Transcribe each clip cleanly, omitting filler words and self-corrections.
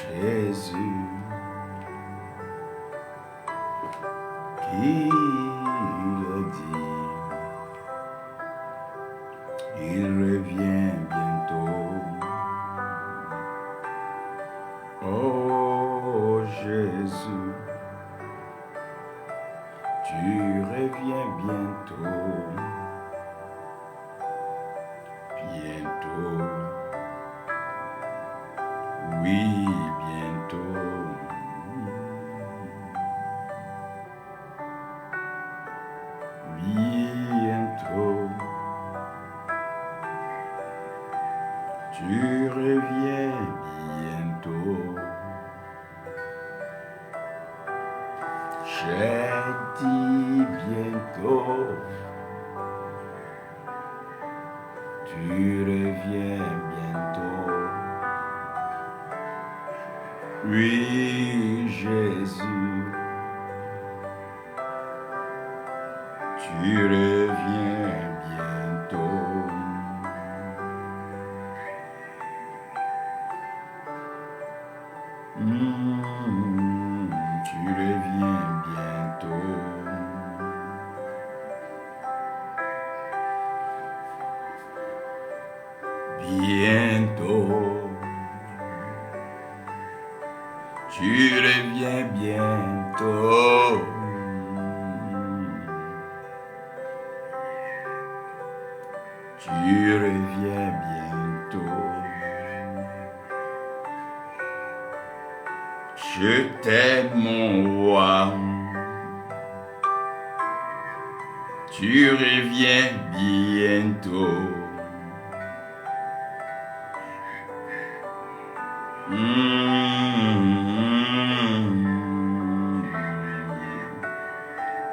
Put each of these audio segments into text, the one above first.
Jésus, qui le dit, il revient bientôt. Oh Jésus, tu reviens bientôt, bientôt, oui, bientôt. Bientôt, tu reviens bientôt. J'ai dit bientôt, tu reviens bientôt. Oui, Jésus, tu reviens bientôt. Tu reviens bientôt. Bientôt. Tu reviens bientôt. Tu reviens bientôt. Je t'aime, mon roi. Tu reviens bientôt.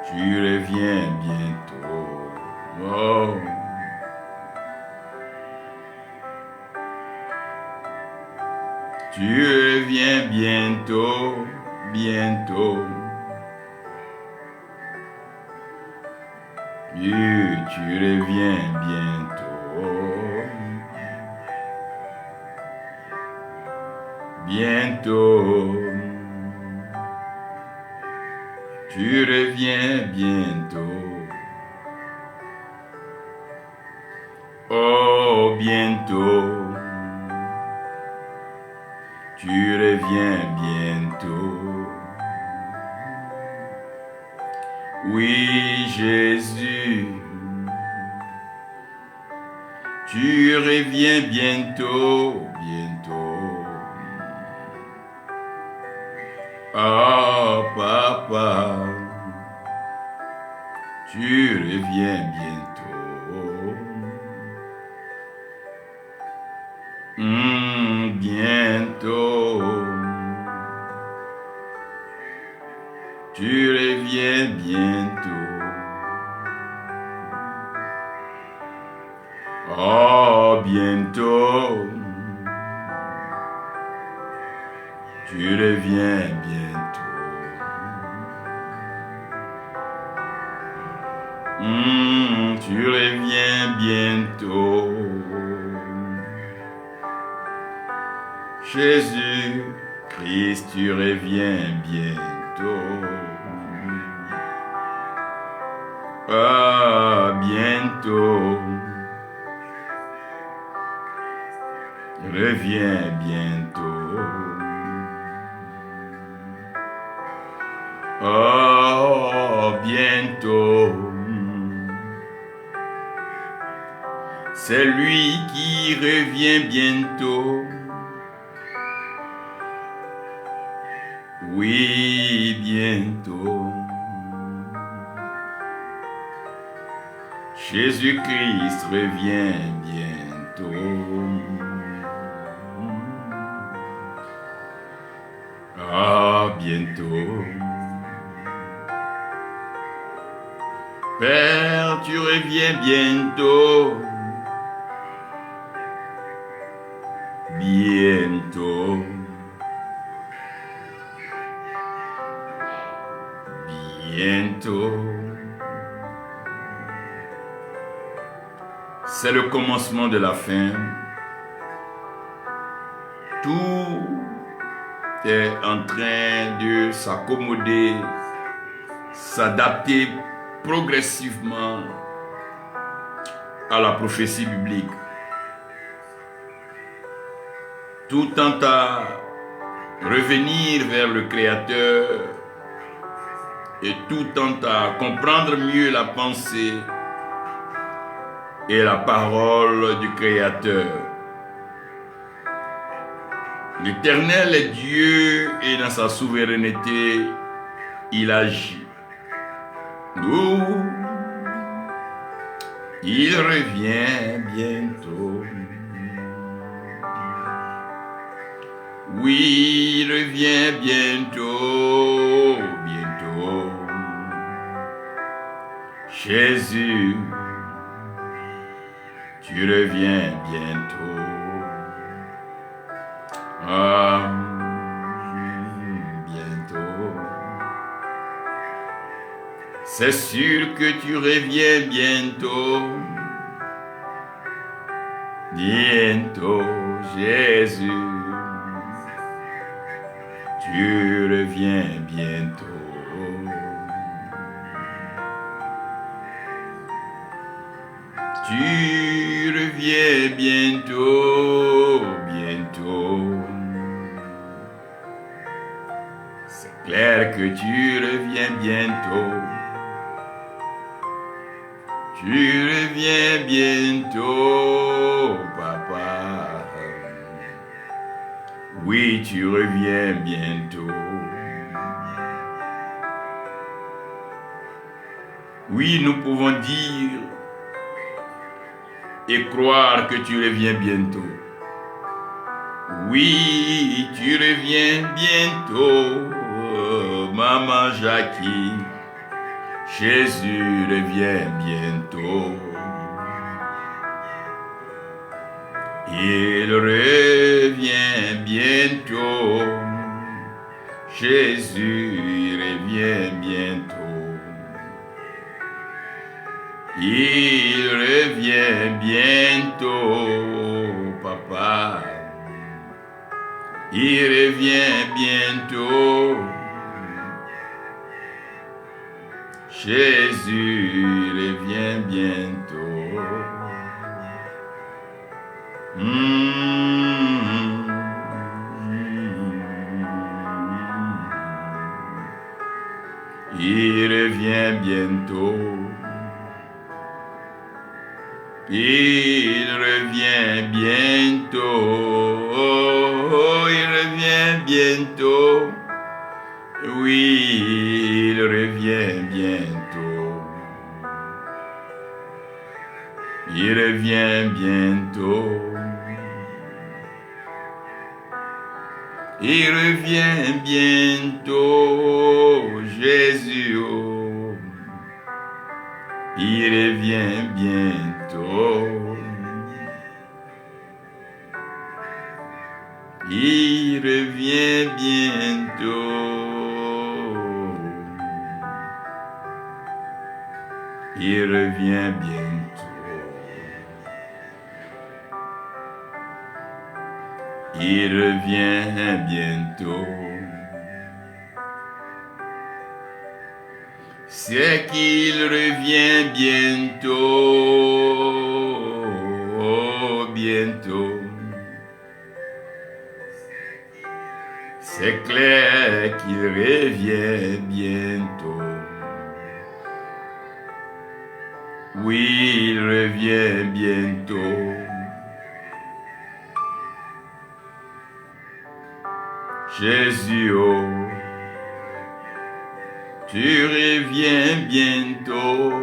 Tu reviens bientôt. Oh. Tu reviens bientôt, bientôt. Tu reviens bientôt. Bientôt. Tu reviens bientôt. Oh, bientôt. Tu reviens bientôt. Oui, Jésus, tu reviens bientôt, bientôt. Oh, Papa, tu reviens bientôt. Bientôt. Tu reviens bientôt. Oh, bientôt. Tu reviens bientôt. Tu reviens bientôt. Jésus, Christ, tu reviens bientôt. Ah, bientôt. Reviens bientôt. Oh, bientôt. C'est lui qui revient bientôt. Oui, bientôt. Jésus-Christ revient bientôt. Ah, bientôt. Père, tu reviens bientôt. bientôt, bientôt. C'est le commencement de la fin. Tout est en train de s'accommoder, s'adapter progressivement à la prophétie biblique. Tout tend à revenir vers le Créateur et tout tend à comprendre mieux la pensée et la parole du Créateur. L'Éternel est Dieu et dans sa souveraineté, il agit. Il revient bientôt. Oui, il revient bientôt, bientôt. Jésus, tu reviens bientôt. Bientôt. C'est sûr que tu reviens bientôt. Bientôt, Jésus. Tu reviens bientôt. Tu reviens bientôt, bientôt. C'est clair que tu reviens bientôt. Tu reviens bientôt, papa. Oui, tu reviens bientôt. Oui, nous pouvons dire et croire que tu reviens bientôt. Oui, tu reviens bientôt, Maman Jackie. Jésus revient bientôt. Il revient bientôt. Jésus revient bientôt. Il revient bientôt, papa. Il revient bientôt. Jésus revient bientôt. Il revient bientôt. Il revient bientôt. Il revient bientôt. Oui, il revient bientôt. Il revient bientôt. Il revient bientôt, Jésus. Oh. Il revient bientôt. Il revient bientôt. Il revient bientôt. Il revient bientôt. C'est qu'il revient bientôt, bientôt. C'est clair qu'il revient bientôt. Oui, il revient bientôt. Jésus, oh, tu reviens bientôt.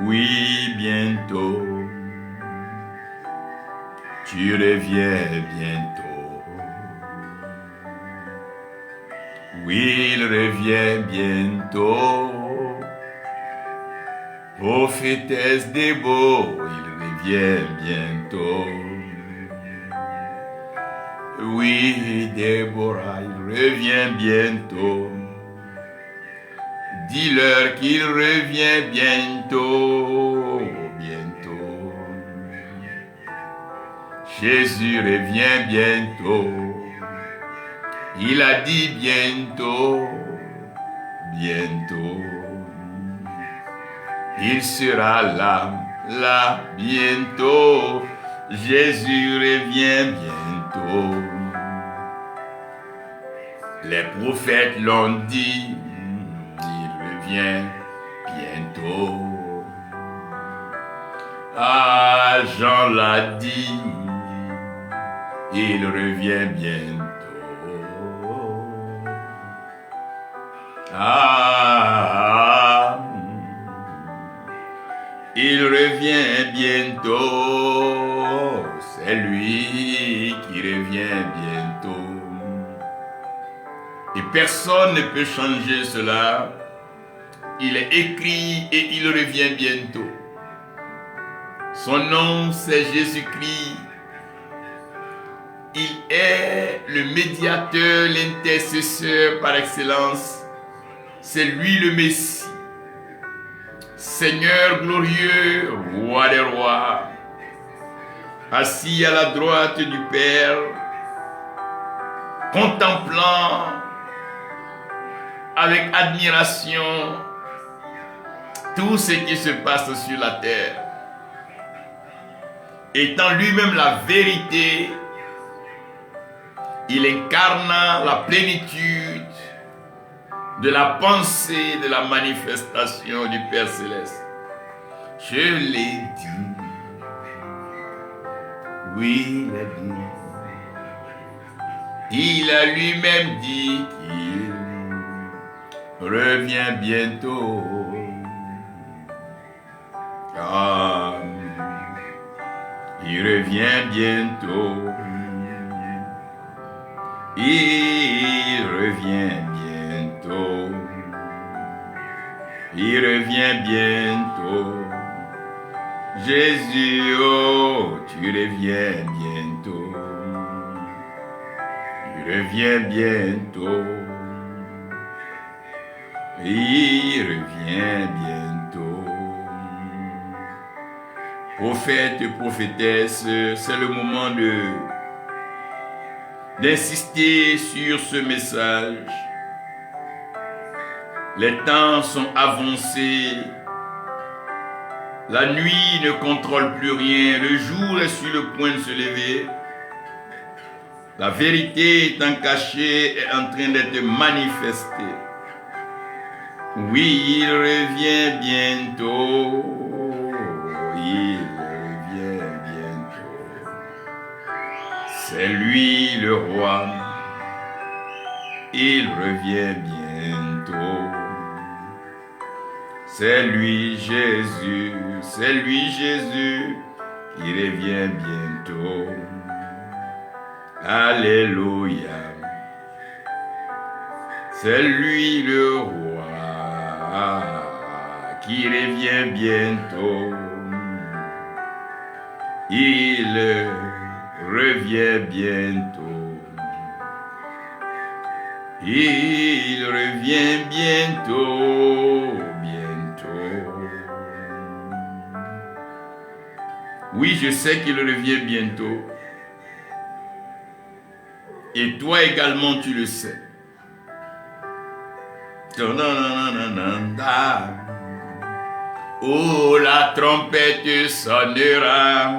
Oui, bientôt. Tu reviens bientôt. Oui, il revient bientôt. Prophétesse Débo, il revient bientôt. Oui, Déborah, il revient bientôt. Dis-leur qu'il revient bientôt, bientôt. Jésus revient bientôt. Il a dit bientôt, bientôt. Il sera là, là, bientôt. Jésus revient bientôt. Les prophètes l'ont dit, il revient bientôt. Ah, Jean l'a dit, il revient bientôt. Ah, il revient bientôt, c'est lui qui revient bientôt. Et personne ne peut changer cela. Il est écrit et il revient bientôt. Son nom, c'est Jésus-Christ. Il est le médiateur, l'intercesseur par excellence. C'est lui le Messie. Seigneur glorieux, roi des rois, assis à la droite du Père, contemplant avec admiration tout ce qui se passe sur la terre. Étant lui-même la vérité, il incarne la plénitude de la pensée, de la manifestation du Père Céleste. Je l'ai dit, oui, il a dit. Il a lui-même dit qu'il revient bientôt. Il revient bientôt. Il revient bientôt. Il revient bientôt. Jésus, oh, tu reviens bientôt. Tu reviens bientôt. Il revient bientôt. Prophète, prophétesse, c'est le moment d'insister sur ce message. Les temps sont avancés. La nuit ne contrôle plus rien. Le jour est sur le point de se lever. La vérité étant cachée est en train d'être manifestée. Oui, il revient bientôt. Il revient bientôt. C'est lui le roi. Il revient bientôt. C'est lui Jésus. C'est lui Jésus qui revient bientôt. Alléluia. C'est lui le roi qui revient bientôt. Il revient bientôt. Il revient bientôt, bientôt. Oui, je sais qu'il revient bientôt. Et toi également, tu le sais. Oh, la trompette sonnera.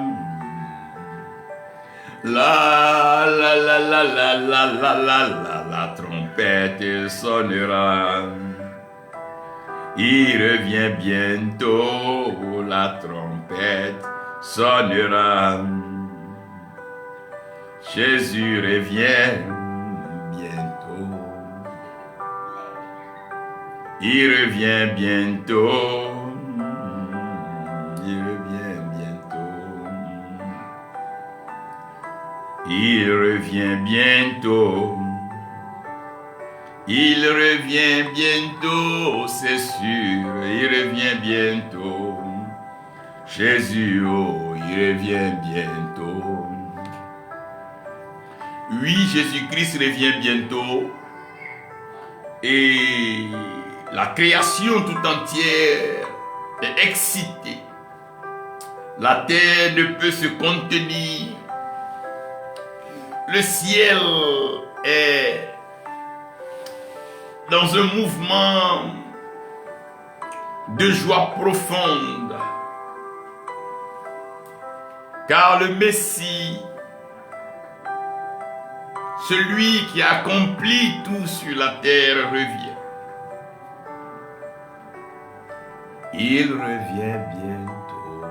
La la la la la la la la la trompette sonnera. Il revient bientôt, la trompette sonnera. Jésus revient bientôt. Il revient bientôt. Il revient bientôt. Il revient bientôt. Il revient bientôt, c'est sûr. Il revient bientôt. Jésus, oh, il revient bientôt. Oui, Jésus-Christ revient bientôt. Et la création tout entière est excitée. La terre ne peut se contenir. Le ciel est dans un mouvement de joie profonde. Car le Messie, celui qui accomplit tout sur la terre, revient. Il revient bientôt.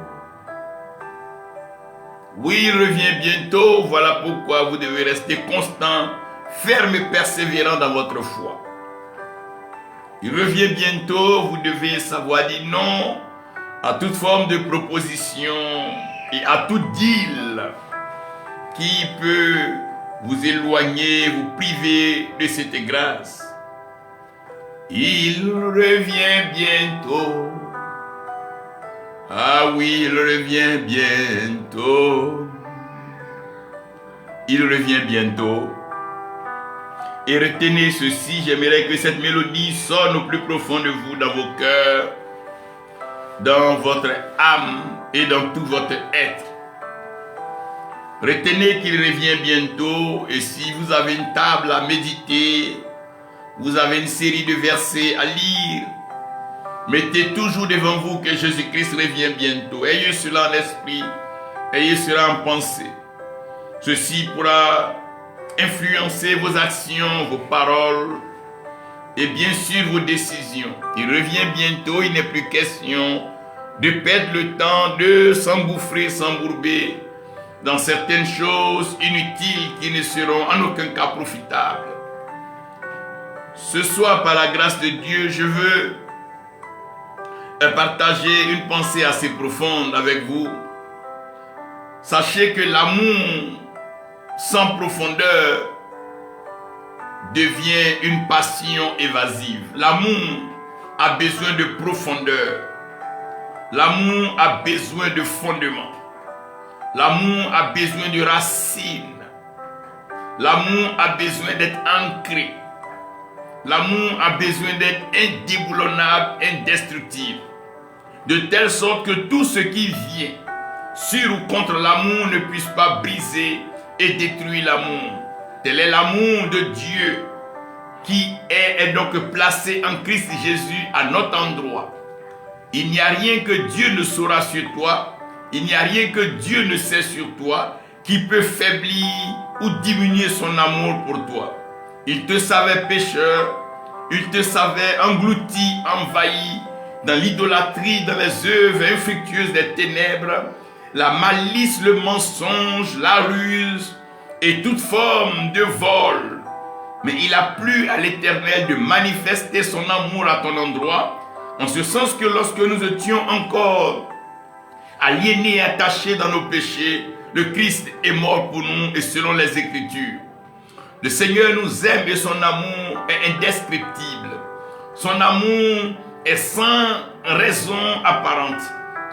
Oui, il revient bientôt. Voilà pourquoi vous devez rester constant, ferme et persévérant dans votre foi. Il revient bientôt. Vous devez savoir dire non à toute forme de proposition et à tout deal qui peut vous éloigner, vous priver de cette grâce. Il revient bientôt. Ah oui, il revient bientôt. Il revient bientôt. Et retenez ceci, j'aimerais que cette mélodie sonne au plus profond de vous, dans vos cœurs, dans votre âme et dans tout votre être. Retenez qu'il revient bientôt, et si vous avez une table à méditer, vous avez une série de versets à lire, mettez toujours devant vous que Jésus-Christ revient bientôt. Ayez cela en esprit, ayez cela en pensée. Ceci pourra influencer vos actions, vos paroles et bien sûr vos décisions. Il revient bientôt, il n'est plus question de perdre le temps, de s'engouffrer, s'embourber dans certaines choses inutiles qui ne seront en aucun cas profitables. Ce soir, par la grâce de Dieu, je veux partager une pensée assez profonde avec vous. Sachez que l'amour sans profondeur devient une passion évasive. L'amour a besoin de profondeur. L'amour a besoin de fondement. L'amour a besoin de racines. L'amour a besoin d'être ancré. L'amour a besoin d'être indéboulonnable, indestructible. De telle sorte que tout ce qui vient sur ou contre l'amour ne puisse pas briser et détruire l'amour. Tel est l'amour de Dieu qui est donc placé en Christ Jésus à notre endroit. Il n'y a rien que Dieu ne saura sur toi. Il n'y a rien que Dieu ne sait sur toi qui peut faiblir ou diminuer son amour pour toi. Il te savait pécheur, il te savait englouti, envahi dans l'idolâtrie, dans les œuvres infructueuses des ténèbres, la malice, le mensonge, la ruse et toute forme de vol. Mais il a plu à l'Éternel de manifester son amour à ton endroit, en ce sens que lorsque nous étions encore aliénés et attachés dans nos péchés, le Christ est mort pour nous et selon les Écritures. Le Seigneur nous aime et son amour est indescriptible. Son amour est sans raison apparente.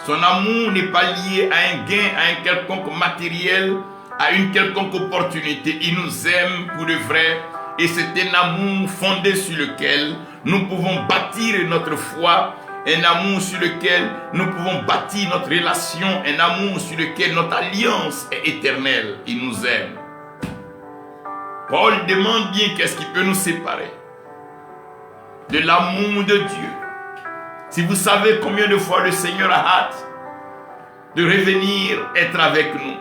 Son amour n'est pas lié à un gain, à un quelconque matériel, à une quelconque opportunité. Il nous aime pour de vrai et c'est un amour fondé sur lequel nous pouvons bâtir notre foi, un amour sur lequel nous pouvons bâtir notre relation, un amour sur lequel notre alliance est éternelle. Il nous aime. Paul demande bien qu'est-ce qui peut nous séparer de l'amour de Dieu. Si vous savez combien de fois le Seigneur a hâte de revenir être avec nous,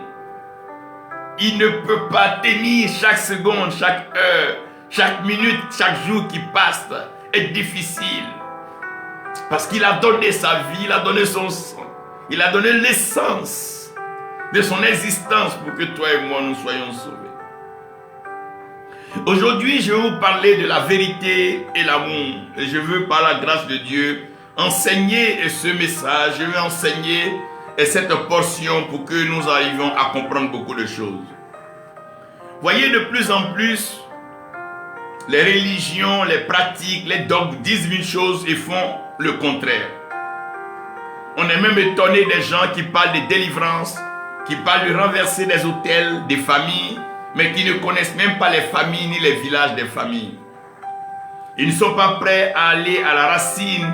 il ne peut pas tenir chaque seconde, chaque heure, chaque minute, chaque jour qui passe est difficile. Parce qu'il a donné sa vie, il a donné son sang, il a donné l'essence de son existence pour que toi et moi nous soyons sauvés. Aujourd'hui, je vais vous parler de la vérité et l'amour. Et je veux, par la grâce de Dieu, enseigner ce message. Je vais enseigner cette portion pour que nous arrivions à comprendre beaucoup de choses. Voyez, de plus en plus, les religions, les pratiques, les dogmes disent mille choses et font le contraire. On est même étonné des gens qui parlent de délivrance, qui parlent de renverser des autels, des familles, mais qui ne connaissent même pas les familles ni les villages des familles. Ils ne sont pas prêts à aller à la racine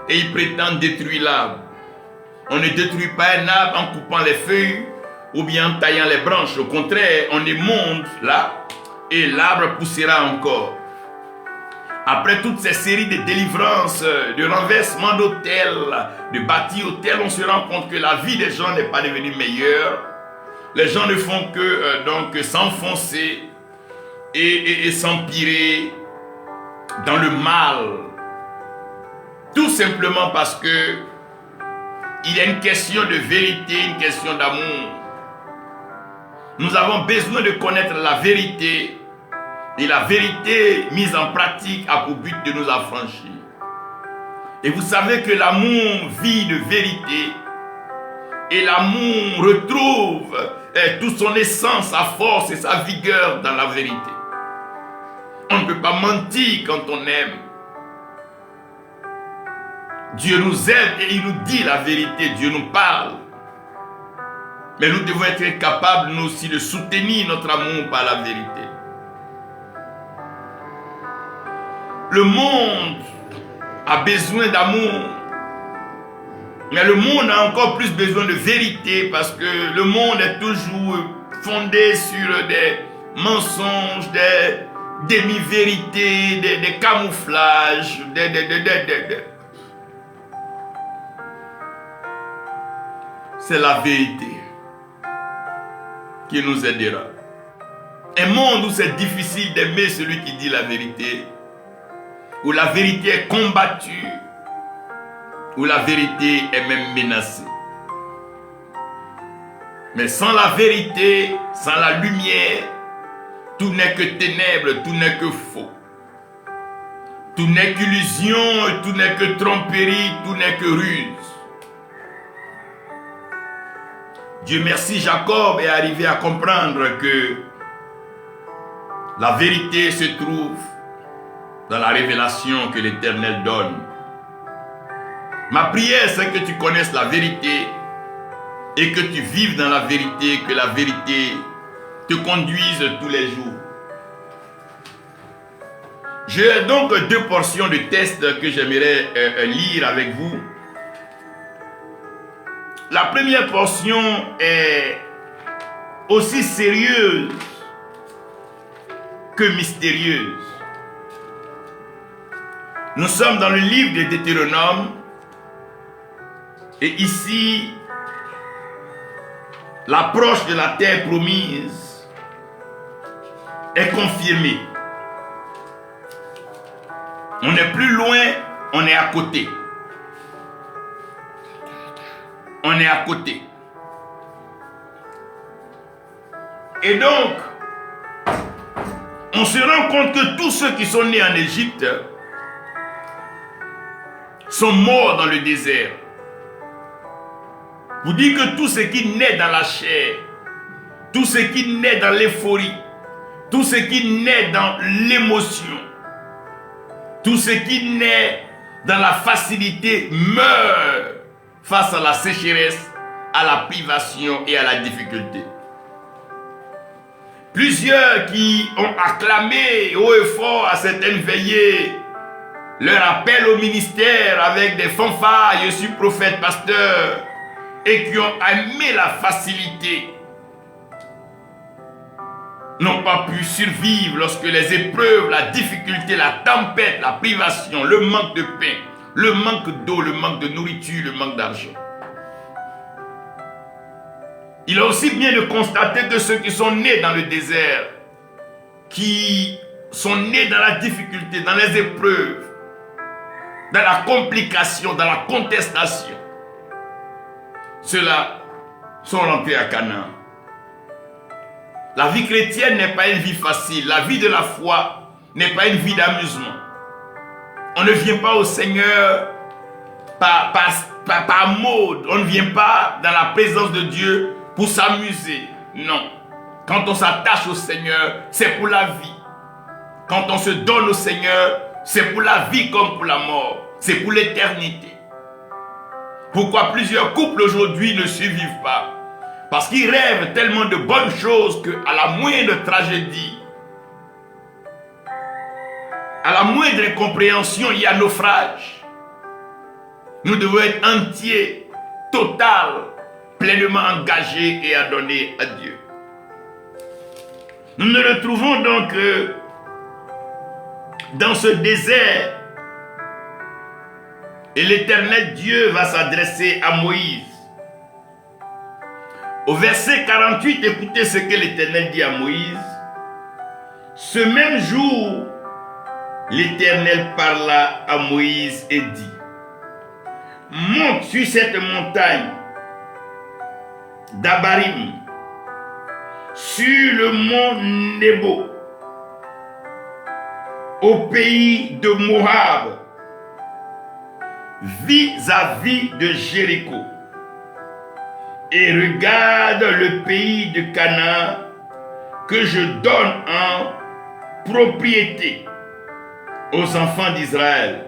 et ils prétendent détruire l'arbre. On ne détruit pas un arbre en coupant les feuilles ou bien en taillant les branches. Au contraire, on les monte là et l'arbre poussera encore. Après toutes ces séries de délivrances, de renversements d'hôtels, de bâtis hôtels, on se rend compte que la vie des gens n'est pas devenue meilleure. Les gens ne font que donc s'enfoncer et s'empirer dans le mal. Tout simplement parce que il y a une question de vérité, une question d'amour. Nous avons besoin de connaître la vérité. Et la vérité mise en pratique a pour but de nous affranchir. Et vous savez que l'amour vit de vérité. Et l'amour retrouve toute son essence, sa force et sa vigueur dans la vérité. On ne peut pas mentir quand on aime. Dieu nous aime et il nous dit la vérité. Dieu nous parle. Mais nous devons être capables, nous aussi, de soutenir notre amour par la vérité. Le monde a besoin d'amour. Mais le monde a encore plus besoin de vérité parce que le monde est toujours fondé sur des mensonges, des demi-vérités, des camouflages, C'est la vérité qui nous aidera. Un monde où c'est difficile d'aimer celui qui dit la vérité, où la vérité est combattue, où la vérité est même menacée. Mais sans la vérité, sans la lumière, tout n'est que ténèbres, tout n'est que faux. Tout n'est qu'illusion, tout n'est que tromperie, tout n'est que ruse. Dieu merci, Jacob est arrivé à comprendre que la vérité se trouve dans la révélation que l'Éternel donne. Ma prière, c'est que tu connaisses la vérité et que tu vives dans la vérité, que la vérité te conduise tous les jours. J'ai donc deux portions de textes que j'aimerais lire avec vous. La première portion est aussi sérieuse que mystérieuse. Nous sommes dans le livre de Deutéronome et ici, l'approche de la terre promise est confirmée. On n'est plus loin, on est à côté. On est à côté. Et donc, on se rend compte que tous ceux qui sont nés en Égypte sont morts dans le désert. Vous dites que tout ce qui naît dans la chair, tout ce qui naît dans l'euphorie, tout ce qui naît dans l'émotion, tout ce qui naît dans la facilité meurt face à la sécheresse, à la privation et à la difficulté. Plusieurs qui ont acclamé haut et fort à certaines veillées leur appel au ministère avec des fanfares, je suis prophète, pasteur, et qui ont aimé la facilité, n'ont pas pu survivre lorsque les épreuves, la difficulté, la tempête, la privation, le manque de pain, le manque d'eau, le manque de nourriture, le manque d'argent. Il est aussi bien de constater que ceux qui sont nés dans le désert, qui sont nés dans la difficulté, dans les épreuves, dans la complication, dans la contestation, ceux-là sont rentrés à Canaan. La vie chrétienne n'est pas une vie facile. La vie de la foi n'est pas une vie d'amusement. On ne vient pas au Seigneur par mode. On ne vient pas dans la présence de Dieu pour s'amuser. Non. Quand on s'attache au Seigneur, c'est pour la vie. Quand on se donne au Seigneur, c'est pour la vie comme pour la mort. C'est pour l'éternité. Pourquoi plusieurs couples aujourd'hui ne survivent pas? Parce qu'ils rêvent tellement de bonnes choses qu'à la moindre tragédie, à la moindre incompréhension, il y a naufrage. Nous devons être entiers, total, pleinement engagés et adonnés à Dieu. Nous nous retrouvons donc dans ce désert et l'Éternel Dieu va s'adresser à Moïse. Au verset 48, écoutez ce que l'Éternel dit à Moïse. Ce même jour, l'Éternel parla à Moïse et dit, monte sur cette montagne d'Abarim, sur le mont Nebo, au pays de Moab, vis-à-vis de Jéricho, et regarde le pays de Canaan que je donne en propriété aux enfants d'Israël.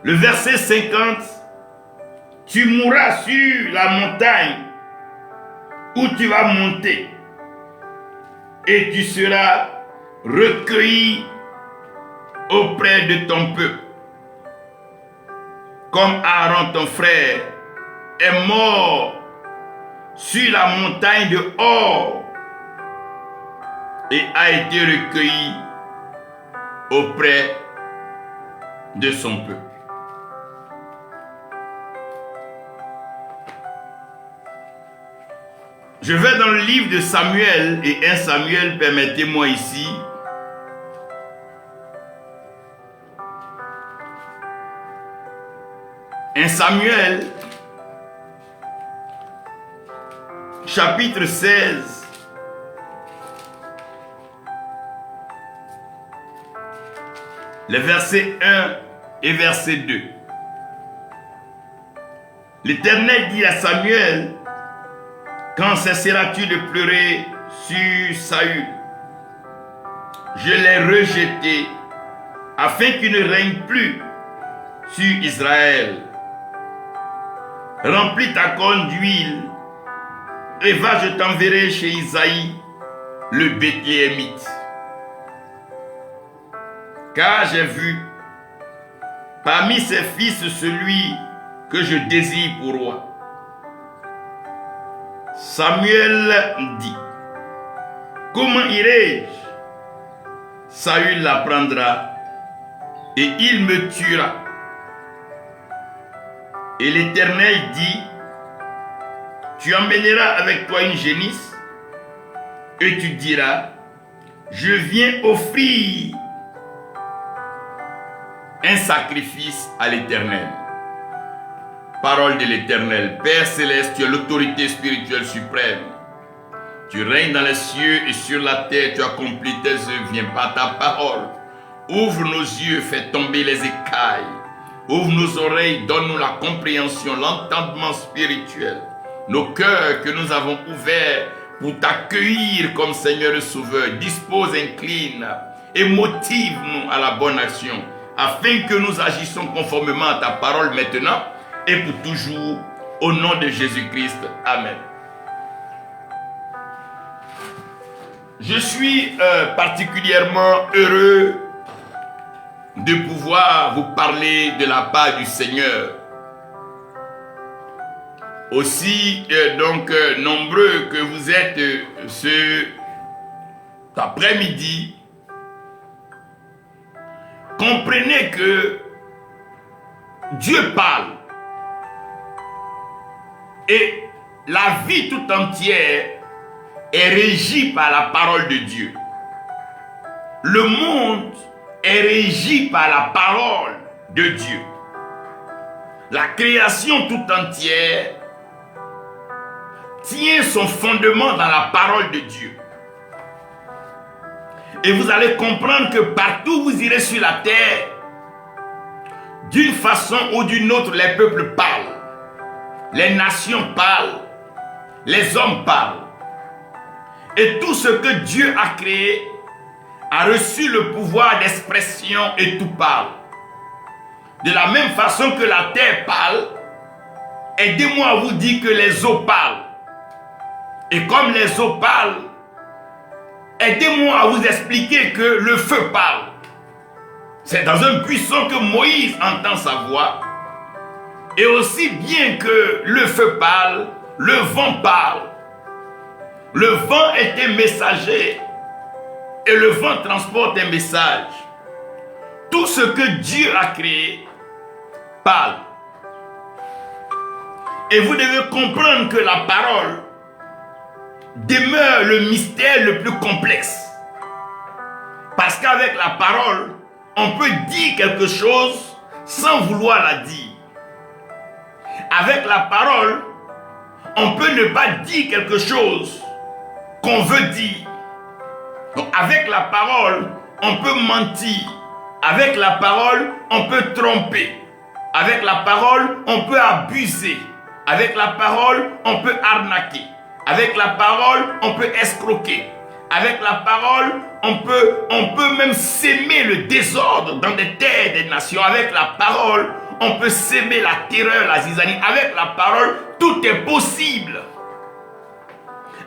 Le verset 50, tu mourras sur la montagne où tu vas monter et tu seras recueilli auprès de ton peuple. Comme Aaron ton frère est mort sur la montagne de Hor et a été recueilli auprès de son peuple. Je vais dans le livre de Samuel et 1 Samuel, permettez-moi ici. Un Samuel, chapitre 16, les versets 1 et verset 2. L'Éternel dit à Samuel, quand cesseras-tu de pleurer sur Saül? Je l'ai rejeté afin qu'il ne règne plus sur Israël. Remplis ta corne d'huile et va, je t'enverrai chez Isaïe, le Bethléemite. Car j'ai vu parmi ses fils celui que je désire pour roi. Samuel dit, comment irai-je? Saül l'apprendra et il me tuera. Et l'Éternel dit, tu emmèneras avec toi une génisse et tu diras, je viens offrir un sacrifice à l'Éternel. Parole de l'Éternel, Père céleste, tu es l'autorité spirituelle suprême. Tu règnes dans les cieux et sur la terre, tu accomplis tes œuvres, viens par ta parole. Ouvre nos yeux, fais tomber les écailles. Ouvre nos oreilles, donne-nous la compréhension, l'entendement spirituel. Nos cœurs que nous avons ouverts pour t'accueillir comme Seigneur et Sauveur. Dispose, incline et motive-nous à la bonne action, afin que nous agissions conformément à ta parole maintenant et pour toujours, au nom de Jésus-Christ. Amen. Je suis particulièrement heureux de pouvoir vous parler de la part du Seigneur. Aussi nombreux que vous êtes cet après-midi, comprenez que Dieu parle et la vie tout entière est régie par la parole de Dieu. Le monde est régi par la parole de Dieu. La création tout entière tient son fondement dans la parole de Dieu. Et vous allez comprendre que partout où vous irez sur la terre, d'une façon ou d'une autre, les peuples parlent. Les nations parlent. Les hommes parlent. Et tout ce que Dieu a créé a reçu le pouvoir d'expression et tout parle. De la même façon que la terre parle, aidez-moi à vous dire que les eaux parlent. Et comme les eaux parlent, aidez-moi à vous expliquer que le feu parle. C'est dans un buisson que Moïse entend sa voix. Et aussi bien que le feu parle, le vent parle. Le vent est un messager. Et le vent transporte un message. Tout ce que Dieu a créé parle. Et vous devez comprendre que la parole demeure le mystère le plus complexe. Parce qu'avec la parole, on peut dire quelque chose sans vouloir la dire. Avec la parole, on peut ne pas dire quelque chose qu'on veut dire. Donc avec la parole, on peut mentir. Avec la parole, on peut tromper. Avec la parole, on peut abuser. Avec la parole, on peut arnaquer. Avec la parole, on peut escroquer. Avec la parole, on peut même s'aimer le désordre dans des terres des nations. Avec la parole, on peut s'aimer la terreur, la zizanie. Avec la parole, tout est possible.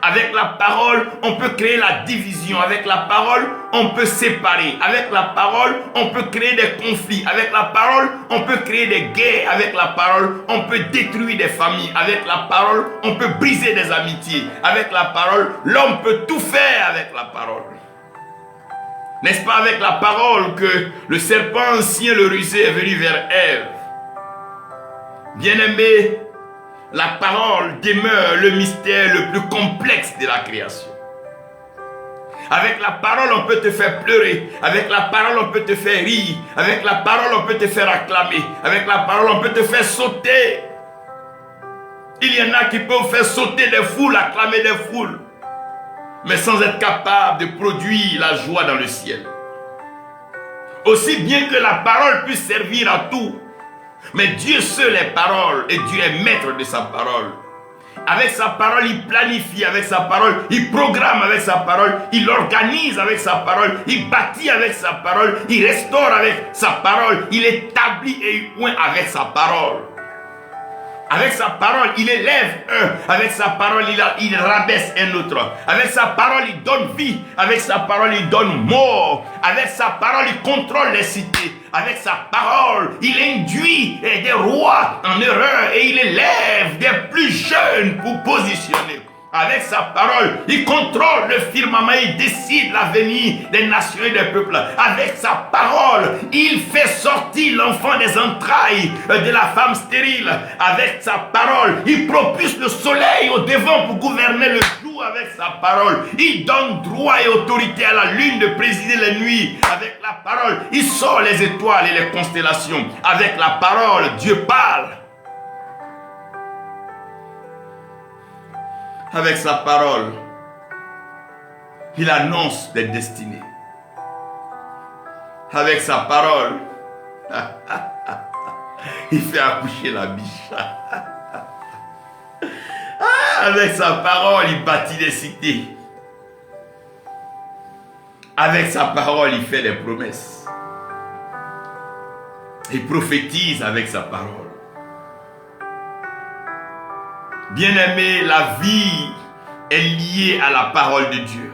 Avec la parole, on peut créer la division. Avec la parole, on peut séparer. Avec la parole, on peut créer des conflits. Avec la parole, on peut créer des guerres. Avec la parole, on peut détruire des familles. Avec la parole, on peut briser des amitiés. Avec la parole, l'homme peut tout faire avec la parole. N'est-ce pas avec la parole que le serpent ancien, le rusé, est venu vers Ève? Bien-aimé, la parole demeure le mystère le plus complexe de la création. Avec la parole, on peut te faire pleurer. Avec la parole, on peut te faire rire. Avec la parole, on peut te faire acclamer. Avec la parole, on peut te faire sauter. Il y en a qui peuvent faire sauter des foules, acclamer des foules, mais sans être capable de produire la joie dans le ciel. Aussi bien que la parole puisse servir à tout, mais Dieu seul est parole et Dieu est maître de sa parole. Avec sa parole, il planifie. Avec sa parole, il programme. Avec sa parole, il organise. Avec sa parole, il bâtit. Avec sa parole, il restaure. Avec sa parole, il établit et il oint avec sa parole. Avec sa parole, il élève un. Avec sa parole, il rabaisse un autre. Avec sa parole, il donne vie. Avec sa parole, il donne mort. Avec sa parole, il contrôle les cités. Avec sa parole, il induit des rois en erreur et il élève des plus jeunes pour positionner. Avec sa parole, il contrôle le firmament, il décide l'avenir des nations et des peuples. Avec sa parole, il fait sortir l'enfant des entrailles de la femme stérile. Avec sa parole, il propulse le soleil au devant pour gouverner le jour. Avec sa parole, il donne droit et autorité à la lune de présider les nuits. Avec la parole, il sort les étoiles et les constellations. Avec la parole, Dieu parle. Avec sa parole, il annonce des destinées. Avec sa parole, il fait accoucher la biche. Avec sa parole, il bâtit des cités. Avec sa parole, il fait des promesses. Il prophétise avec sa parole. Bien-aimé, la vie est liée à la parole de Dieu.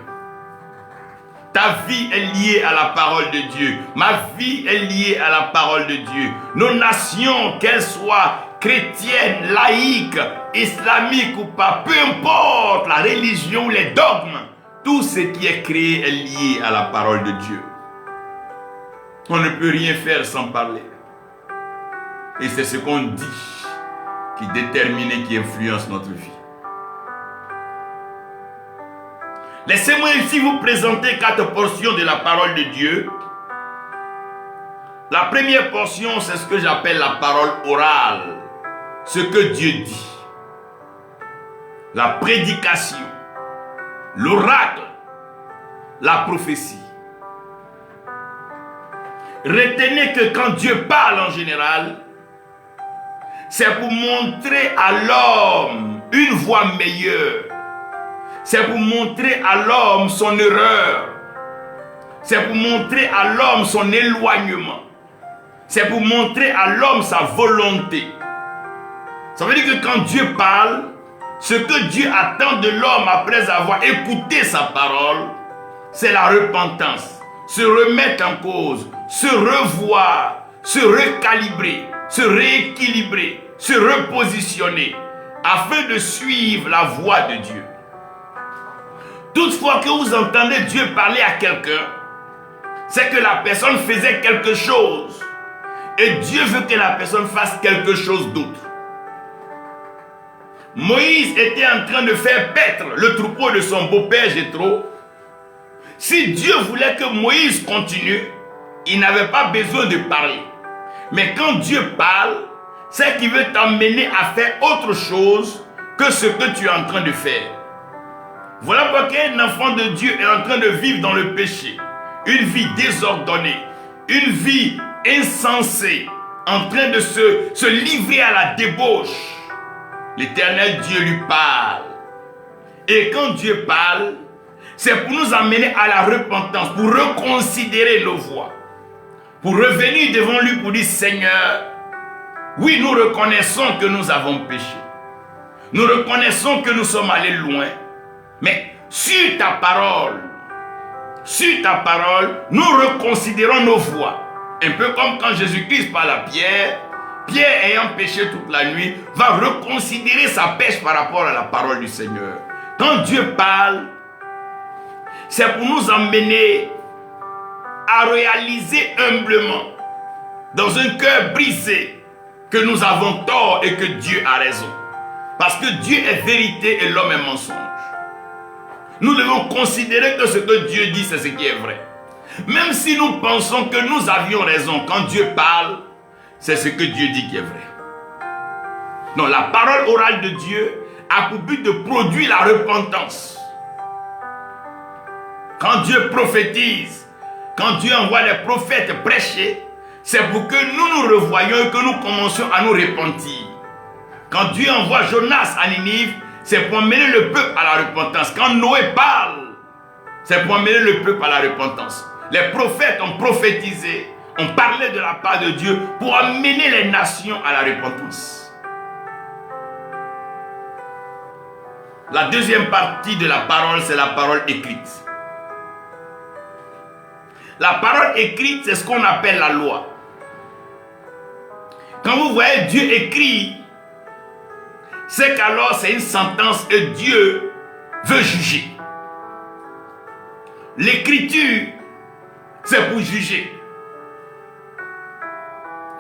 Ta vie est liée à la parole de Dieu. Ma vie est liée à la parole de Dieu. Nos nations, qu'elles soient chrétiennes, laïques, islamiques ou pas, peu importe la religion ou les dogmes, tout ce qui est créé est lié à la parole de Dieu. On ne peut rien faire sans parler. Et c'est ce qu'on dit qui détermine et qui influence notre vie. Laissez-moi ici vous présenter 4 portions de la parole de Dieu. La première portion, c'est ce que j'appelle la parole orale. Ce que Dieu dit. La prédication. L'oracle. La prophétie. Retenez que quand Dieu parle en général, c'est pour montrer à l'homme une voie meilleure. C'est pour montrer à l'homme son erreur. C'est pour montrer à l'homme son éloignement. C'est pour montrer à l'homme sa volonté. Ça veut dire que quand Dieu parle, ce que Dieu attend de l'homme après avoir écouté sa parole, c'est la repentance, se remettre en cause, se revoir, se recalibrer, se rééquilibrer, se repositionner, afin de suivre la voie de Dieu. Toutefois que vous entendez Dieu parler à quelqu'un, c'est que la personne faisait quelque chose, et Dieu veut que la personne fasse quelque chose d'autre. Moïse était en train de faire paître le troupeau de son beau-père Jéthro. Si Dieu voulait que Moïse continue, il n'avait pas besoin de parler. Mais quand Dieu parle, c'est qu'il veut t'emmener à faire autre chose que ce que tu es en train de faire. Voilà pourquoi un enfant de Dieu est en train de vivre dans le péché, une vie désordonnée, une vie insensée, en train de se livrer à la débauche. L'Éternel Dieu lui parle. Et quand Dieu parle, c'est pour nous amener à la repentance, pour reconsidérer nos voies, pour revenir devant lui pour dire: Seigneur, oui, nous reconnaissons que nous avons péché. Nous reconnaissons que nous sommes allés loin. Mais sur ta parole, nous reconsidérons nos voies. Un peu comme quand Jésus-Christ parle à Pierre. Pierre, ayant péché toute la nuit, va reconsidérer sa pêche par rapport à la parole du Seigneur. Quand Dieu parle, c'est pour nous emmener à réaliser humblement, dans un cœur brisé, que nous avons tort et que Dieu a raison. Parce que Dieu est vérité et l'homme est mensonge. Nous devons considérer que ce que Dieu dit, c'est ce qui est vrai. Même si nous pensons que nous avions raison, quand Dieu parle, c'est ce que Dieu dit qui est vrai. Non, la parole orale de Dieu a pour but de produire la repentance. Quand Dieu prophétise, quand Dieu envoie les prophètes prêcher, c'est pour que nous nous revoyions et que nous commencions à nous repentir. Quand Dieu envoie Jonas à Ninive, c'est pour amener le peuple à la repentance. Quand Noé parle, c'est pour amener le peuple à la repentance. Les prophètes ont prophétisé, ont parlé de la part de Dieu pour amener les nations à la repentance. La deuxième partie de la parole, c'est la parole écrite. La parole écrite, c'est ce qu'on appelle la loi. Quand vous voyez Dieu écrit, c'est qu'alors c'est une sentence et Dieu veut juger. L'écriture, c'est pour juger.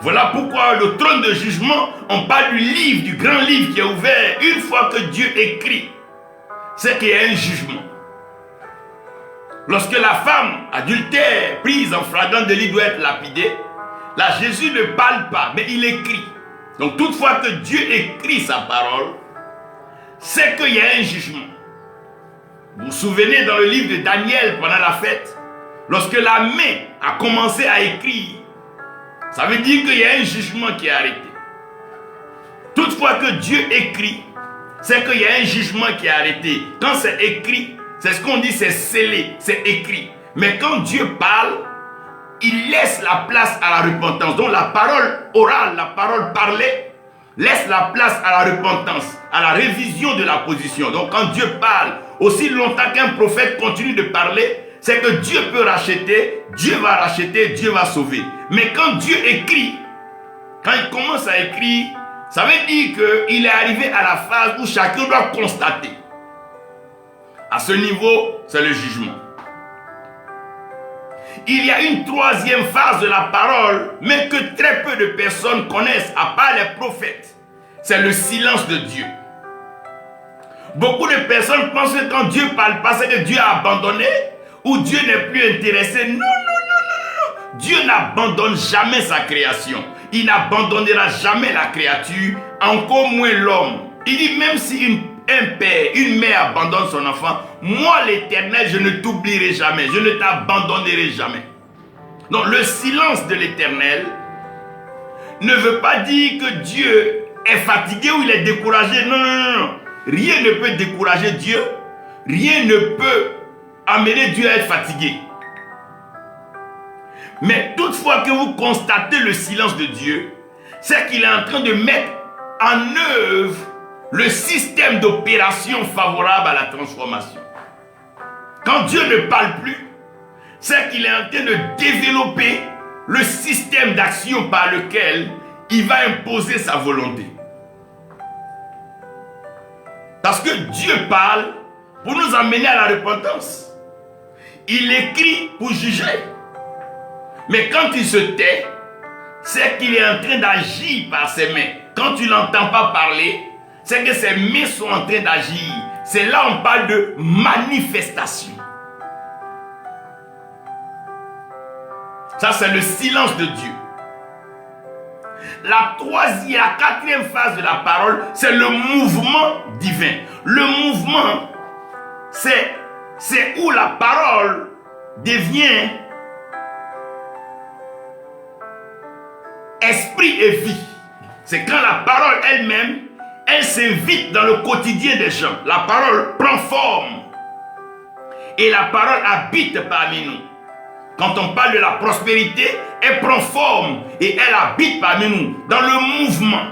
Voilà pourquoi le trône de jugement, on parle du livre, du grand livre qui est ouvert. Une fois que Dieu écrit, c'est qu'il y a un jugement. Lorsque la femme adultère, prise en flagrant délit, doit être lapidée, là Jésus ne parle pas, mais il écrit. Donc toutefois que Dieu écrit sa parole, c'est qu'il y a un jugement. Vous vous souvenez dans le livre de Daniel pendant la fête, lorsque la main a commencé à écrire, ça veut dire qu'il y a un jugement qui est arrêté. Toutefois que Dieu écrit, c'est qu'il y a un jugement qui est arrêté. Quand c'est écrit, c'est ce qu'on dit, c'est scellé, c'est écrit. Mais quand Dieu parle, il laisse la place à la repentance. Donc la parole orale, la parole parlée, laisse la place à la repentance, à la révision de la position. Donc quand Dieu parle, aussi longtemps qu'un prophète continue de parler, c'est que Dieu peut racheter, Dieu va racheter, Dieu va sauver. Mais quand Dieu écrit, quand il commence à écrire, ça veut dire qu'il est arrivé à la phase où chacun doit constater. À ce niveau, c'est le jugement. Il y a une troisième phase de la parole, mais que très peu de personnes connaissent, à part les prophètes. C'est le silence de Dieu. Beaucoup de personnes pensent que quand Dieu parle pas, c'est que Dieu a abandonné ou Dieu n'est plus intéressé. Non, non, non, non, non. Dieu n'abandonne jamais sa création. Il n'abandonnera jamais la créature, encore moins l'homme. Il dit même si un père, une mère abandonne son enfant, moi l'Éternel, je ne t'oublierai jamais, je ne t'abandonnerai jamais. Donc le silence de l'Éternel ne veut pas dire que Dieu est fatigué ou il est découragé. Non, non, non, non. Rien ne peut décourager Dieu. Rien ne peut amener Dieu à être fatigué. Mais toutefois que vous constatez le silence de Dieu, c'est qu'il est en train de mettre en œuvre le système d'opération favorable à la transformation. Quand Dieu ne parle plus, c'est qu'il est en train de développer le système d'action par lequel il va imposer sa volonté. Parce que Dieu parle pour nous amener à la repentance. Il écrit pour juger. Mais quand il se tait, c'est qu'il est en train d'agir par ses mains. Quand tu ne l'entends pas parler, c'est que ses mains sont en train d'agir. C'est là on parle de manifestation. Ça, c'est le silence de Dieu. La quatrième phase de la parole, c'est le mouvement divin. Le mouvement, c'est où la parole devient esprit et vie. C'est quand la parole elle-même, elle s'invite dans le quotidien des gens. La parole prend forme et la parole habite parmi nous. Quand on parle de la prospérité, elle prend forme et elle habite parmi nous. Dans le mouvement,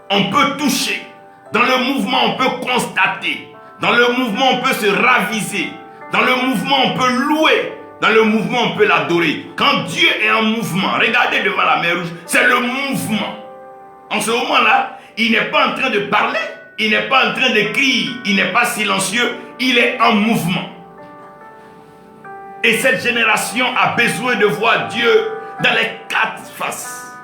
on peut toucher. Dans le mouvement, on peut constater. Dans le mouvement, on peut se raviser. Dans le mouvement, on peut louer. Dans le mouvement, on peut l'adorer. Quand Dieu est en mouvement, regardez devant la mer Rouge, c'est le mouvement. En ce moment-là, il n'est pas en train de parler, il n'est pas en train de crier, il n'est pas silencieux, il est en mouvement. Et cette génération a besoin de voir Dieu dans les 4 phases.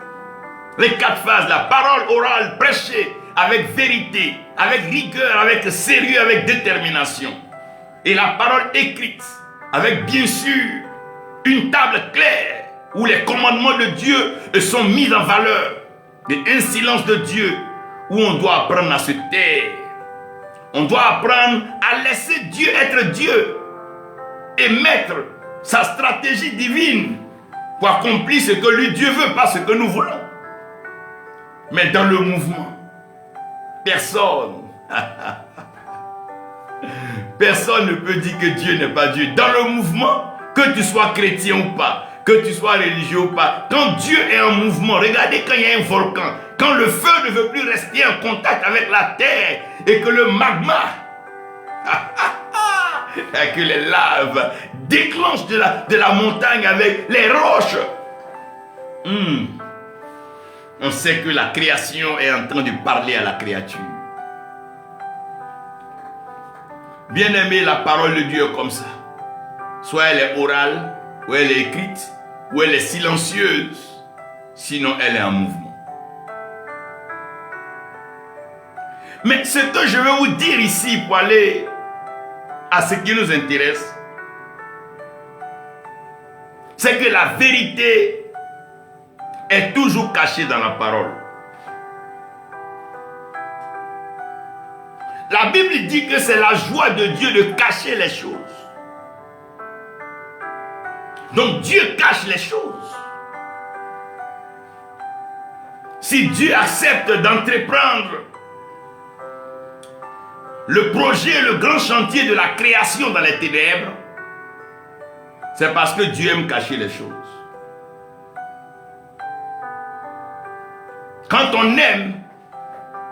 Les 4 phases, la parole orale prêchée avec vérité, avec rigueur, avec sérieux, avec détermination. Et la parole écrite avec bien sûr une table claire où les commandements de Dieu sont mis en valeur. Et un silence de Dieu où on doit apprendre à se taire. On doit apprendre à laisser Dieu être Dieu et mettre sa stratégie divine pour accomplir ce que lui Dieu veut, pas ce que nous voulons. Mais dans le mouvement, personne ne peut dire que Dieu n'est pas Dieu. Dans le mouvement, que tu sois chrétien ou pas, que tu sois religieux ou pas, quand Dieu est en mouvement, regardez quand il y a un volcan, quand le feu ne veut plus rester en contact avec la terre et que le magma et que les laves déclenchent de la montagne avec les roches, on sait que la création est en train de parler à la créature. Bien aimé, la parole de Dieu est comme ça. Soit elle est orale, ou elle est écrite, ou elle est silencieuse, sinon elle est en mouvement. Mais ce que je veux vous dire ici pour aller à ce qui nous intéresse, c'est que la vérité est toujours cachée dans la parole. La Bible dit que c'est la joie de Dieu de cacher les choses. Donc Dieu cache les choses. Si Dieu accepte d'entreprendre le projet, le grand chantier de la création dans les ténèbres, c'est parce que Dieu aime cacher les choses. Quand on aime,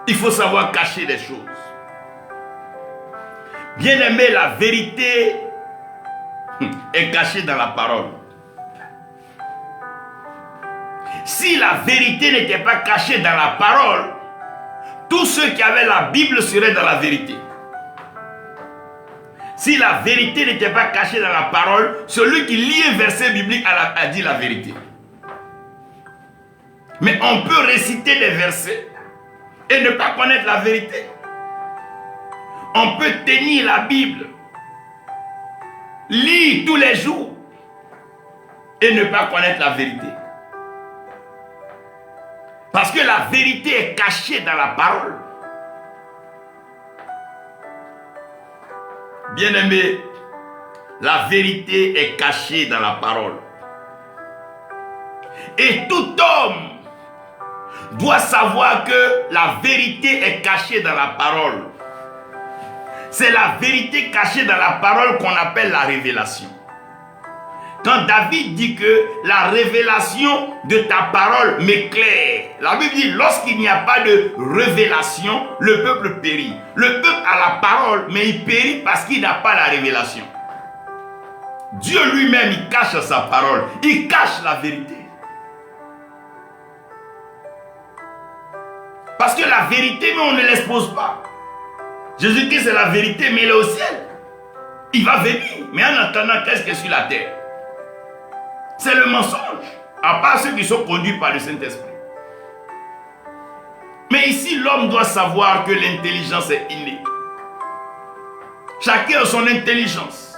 il faut savoir cacher les choses. Bien-aimé, la vérité est cachée dans la parole. Si la vérité n'était pas cachée dans la parole, tous ceux qui avaient la Bible seraient dans la vérité. Si la vérité n'était pas cachée dans la parole, celui qui lit un verset biblique a dit la vérité. Mais on peut réciter des versets et ne pas connaître la vérité. On peut tenir la Bible, lire tous les jours et ne pas connaître la vérité. Parce que la vérité est cachée dans la parole. Bien-aimé, la vérité est cachée dans la parole. Et tout homme doit savoir que la vérité est cachée dans la parole. C'est la vérité cachée dans la parole qu'on appelle la révélation. Quand David dit que la révélation de ta parole m'éclaire, la Bible dit lorsqu'il n'y a pas de révélation, le peuple périt. Le peuple a la parole, mais il périt parce qu'il n'a pas la révélation. Dieu lui-même, il cache sa parole, il cache la vérité. Parce que la vérité, mais on ne l'expose pas. Jésus-Christ c'est la vérité, mais il est au ciel. Il va venir, mais en attendant, qu'est-ce qu'il y a sur la terre? C'est le mensonge, à part ceux qui sont conduits par le Saint-Esprit. Mais ici, l'homme doit savoir que l'intelligence est innée. Chacun a son intelligence.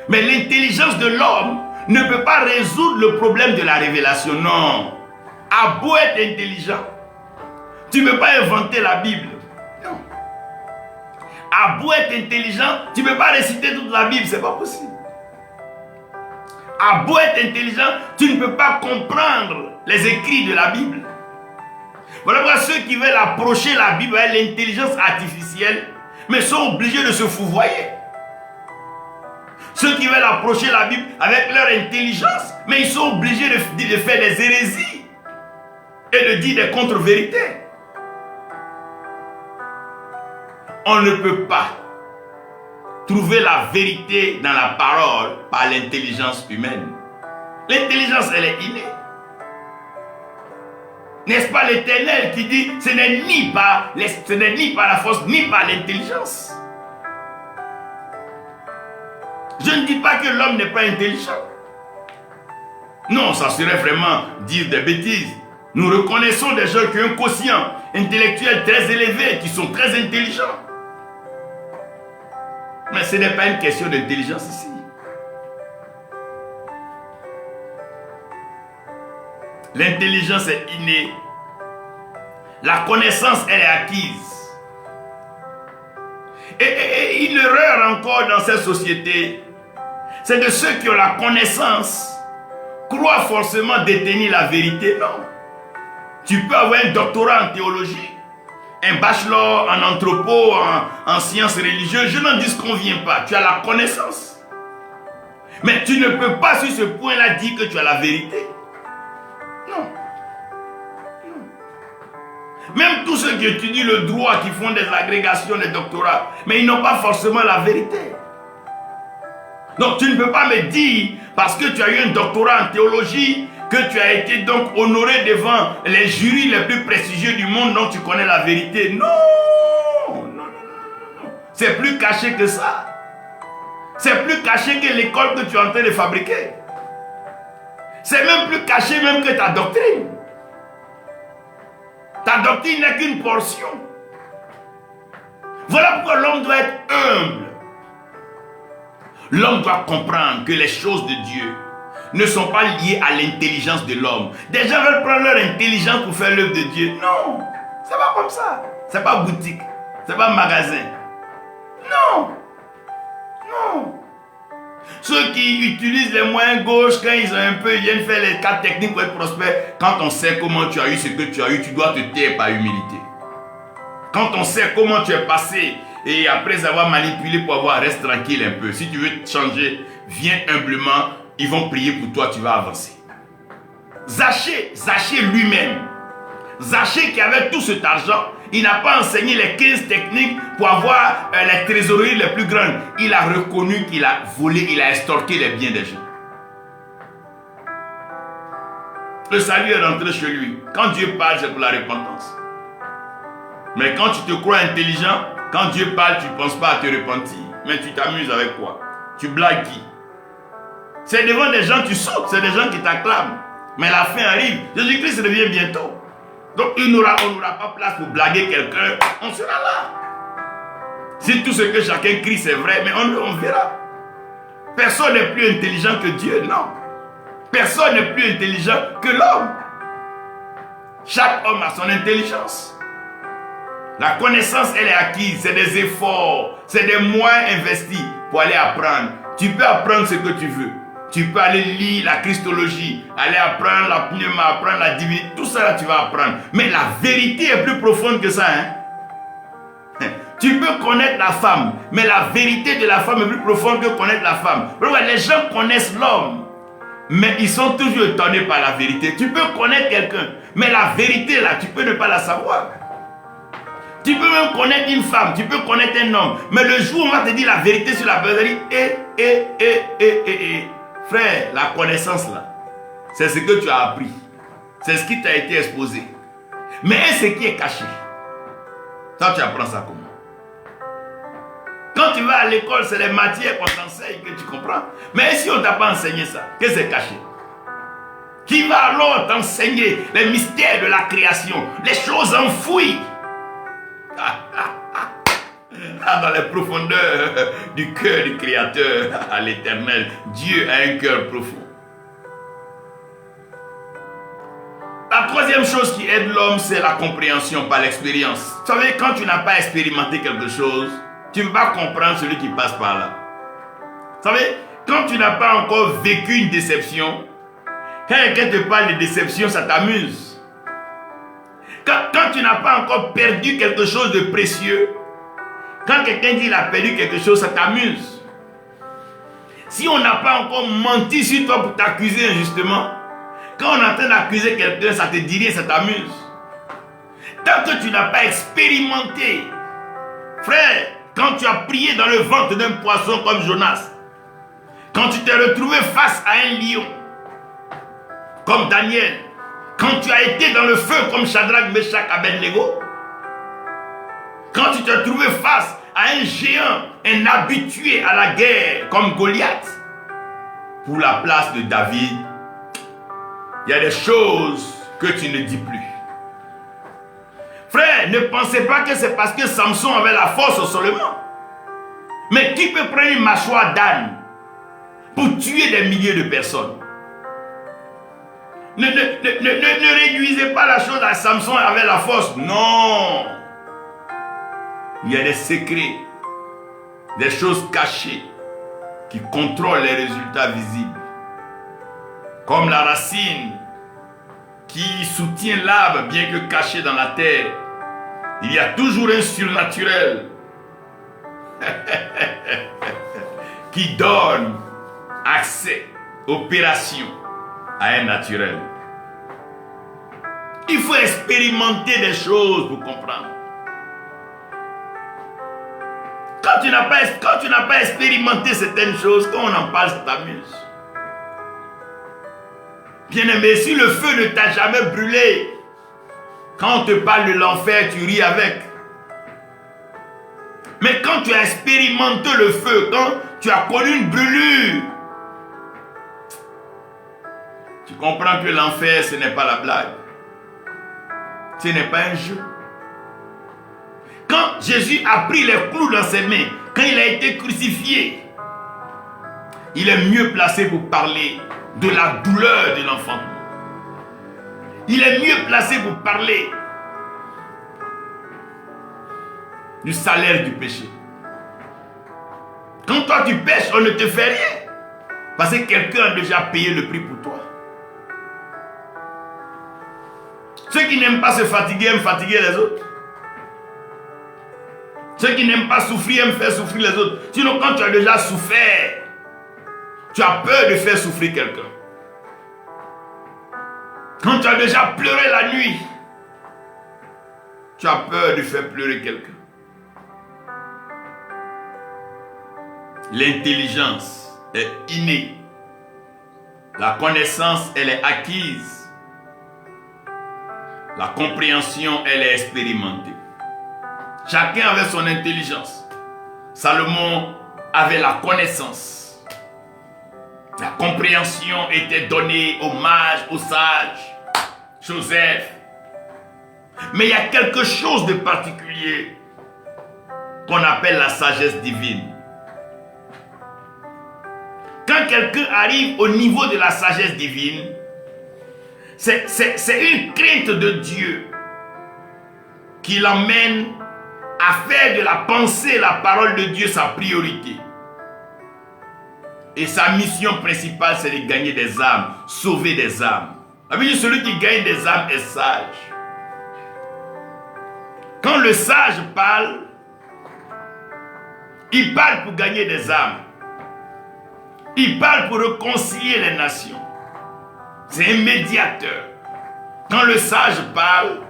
Mais l'intelligence de l'homme ne peut pas résoudre le problème de la révélation. Non. À beau être intelligent, tu ne peux pas inventer la Bible. Non. À beau être intelligent, tu ne peux pas réciter toute la Bible. Ce n'est pas possible. À beau être intelligent, tu ne peux pas comprendre les écrits de la Bible. Voilà pourquoi ceux qui veulent approcher la Bible avec l'intelligence artificielle, mais sont obligés de se fouvoyer. Ceux qui veulent approcher la Bible avec leur intelligence, mais ils sont obligés de faire des hérésies et de dire des contre-vérités. On ne peut pas trouver la vérité dans la parole par l'intelligence humaine. L'intelligence, elle est innée. N'est-ce pas l'Éternel qui dit ce n'est ni par la force, ni par l'intelligence. Je ne dis pas que l'homme n'est pas intelligent. Non, ça serait vraiment dire des bêtises. Nous reconnaissons des gens qui ont un quotient intellectuel très élevé, qui sont très intelligents. Mais ce n'est pas une question d'intelligence ici. L'intelligence est innée. La connaissance, elle est acquise. Et une erreur encore dans cette société, c'est de ceux qui ont la connaissance croient forcément détenir la vérité. Non. Tu peux avoir un doctorat en théologie, un bachelor en anthropo, en sciences religieuses, je n'en disconviens pas. Tu as la connaissance. Mais tu ne peux pas sur ce point-là dire que tu as la vérité. Non. Même tous ceux qui étudient le droit, qui font des agrégations, des doctorats, mais ils n'ont pas forcément la vérité. Donc tu ne peux pas me dire, parce que tu as eu un doctorat en théologie, que tu as été donc honoré devant les jurys les plus prestigieux du monde, donc tu connais la vérité. Non, non, non, non. C'est plus caché que ça. C'est plus caché que l'école que tu es en train de fabriquer. C'est même plus caché même que ta doctrine. Ta doctrine n'est qu'une portion. Voilà pourquoi l'homme doit être humble. L'homme doit comprendre que les choses de Dieu ne sont pas liées à l'intelligence de l'homme. Des gens veulent prendre leur intelligence pour faire l'œuvre de Dieu. Non, c'est pas comme ça. C'est pas boutique, c'est pas magasin. Non, non. Ceux qui utilisent les moyens gauches, quand ils ont un peu, ils viennent faire les cas techniques pour être prospères. Quand on sait comment tu as eu ce que tu as eu, tu dois te taire par humilité. Quand on sait comment tu es passé, et après avoir manipulé pour avoir, reste tranquille un peu. Si tu veux changer, viens humblement, ils vont prier pour toi, tu vas avancer. Zachée lui-même, Zachée qui avait tout cet argent, il n'a pas enseigné les 15 techniques pour avoir les trésoreries les plus grandes. Il a reconnu qu'il a volé, il a extorqué les biens des gens. Le salut est rentré chez lui. Quand Dieu parle, c'est pour la repentance. Mais quand tu te crois intelligent, quand Dieu parle, tu ne penses pas à te repentir. Mais tu t'amuses avec quoi? Tu blagues qui? C'est devant des gens tu sautes, c'est des gens qui t'acclament. Mais la fin arrive. Jésus-Christ revient bientôt. Donc on n'aura pas place pour blaguer quelqu'un. On sera là. Si tout ce que chacun crie c'est vrai, mais on verra. Personne n'est plus intelligent que Dieu, non. Personne n'est plus intelligent que l'homme. Chaque homme a son intelligence. La connaissance, elle est acquise. C'est des efforts, c'est des moyens investis pour aller apprendre. Tu peux apprendre ce que tu veux. Tu peux aller lire la christologie, aller apprendre la pneuma, apprendre la divinité. Tout ça, là, tu vas apprendre. Mais la vérité est plus profonde que ça. Hein? Tu peux connaître la femme, mais la vérité de la femme est plus profonde que connaître la femme. Les gens connaissent l'homme, mais ils sont toujours étonnés par la vérité. Tu peux connaître quelqu'un, mais la vérité là, tu peux ne pas la savoir. Tu peux même connaître une femme, tu peux connaître un homme, mais le jour où on va te dire la vérité sur la personne, frère, la connaissance là, c'est ce que tu as appris. C'est ce qui t'a été exposé. Mais ce qui est caché, toi tu apprends ça comment? Quand tu vas à l'école, c'est les matières qu'on t'enseigne que tu comprends. Mais si on ne t'a pas enseigné ça, que c'est caché? Qui va alors t'enseigner les mystères de la création, les choses enfouies dans les profondeurs du cœur du Créateur à l'Éternel? Dieu a un cœur profond. La troisième chose qui aide l'homme, c'est la compréhension par l'expérience. Vous savez, quand tu n'as pas expérimenté quelque chose, tu ne peux pas comprendre celui qui passe par là. Vous savez, quand tu n'as pas encore vécu une déception, quand quelqu'un te parle de déception, ça t'amuse. Quand tu n'as pas encore perdu quelque chose de précieux, quand quelqu'un dit qu'il a perdu quelque chose, ça t'amuse. Si on n'a pas encore menti sur toi pour t'accuser injustement, quand on est en train d'accuser quelqu'un, ça te dit rien, ça t'amuse. Tant que tu n'as pas expérimenté, frère, quand tu as prié dans le ventre d'un poisson comme Jonas, quand tu t'es retrouvé face à un lion, comme Daniel, quand tu as été dans le feu comme Shadrach, Meshach, Abednego, quand tu t'es trouvé face à un géant, un habitué à la guerre comme Goliath, pour la place de David, il y a des choses que tu ne dis plus. Frère, ne pensez pas que c'est parce que Samson avait la force seulement. Mais qui peut prendre une mâchoire d'âne pour tuer des milliers de personnes? Ne réduisez pas la chose à Samson avec la force. Non. Il y a des secrets, des choses cachées qui contrôlent les résultats visibles. Comme la racine qui soutient l'arbre bien que caché dans la terre. Il y a toujours un surnaturel qui donne accès, opération à un naturel. Il faut expérimenter des choses pour comprendre. Quand tu n'as pas expérimenté certaines choses, quand on en parle, ça t'amuse. Bien-aimé, si le feu ne t'a jamais brûlé, quand on te parle de l'enfer, tu ris avec. Mais quand tu as expérimenté le feu, quand tu as connu une brûlure, tu comprends que l'enfer, ce n'est pas la blague. Ce n'est pas un jeu. Quand Jésus a pris les clous dans ses mains, quand il a été crucifié, il est mieux placé pour parler de la douleur de l'enfantement. Il est mieux placé pour parler du salaire du péché. Quand toi tu pêches, on ne te fait rien. Parce que quelqu'un a déjà payé le prix pour toi. Ceux qui n'aiment pas se fatiguer aiment fatiguer les autres. Ceux qui n'aiment pas souffrir aiment faire souffrir les autres. Sinon, quand tu as déjà souffert, tu as peur de faire souffrir quelqu'un. Quand tu as déjà pleuré la nuit, tu as peur de faire pleurer quelqu'un. L'intelligence est innée. La connaissance, elle est acquise. La compréhension, elle est expérimentée. Chacun avait son intelligence. Salomon avait la connaissance. La compréhension était donnée aux mages, aux sages. Joseph. Mais il y a quelque chose de particulier qu'on appelle la sagesse divine. Quand quelqu'un arrive au niveau de la sagesse divine, c'est une crainte de Dieu qui l'emmène à faire de la pensée, la parole de Dieu sa priorité. Et sa mission principale, c'est de gagner des âmes, sauver des âmes. La Bible dit, celui qui gagne des âmes est sage. Quand le sage parle, Il parle pour gagner des âmes. Il parle pour réconcilier les nations. C'est un médiateur. Quand le sage parle,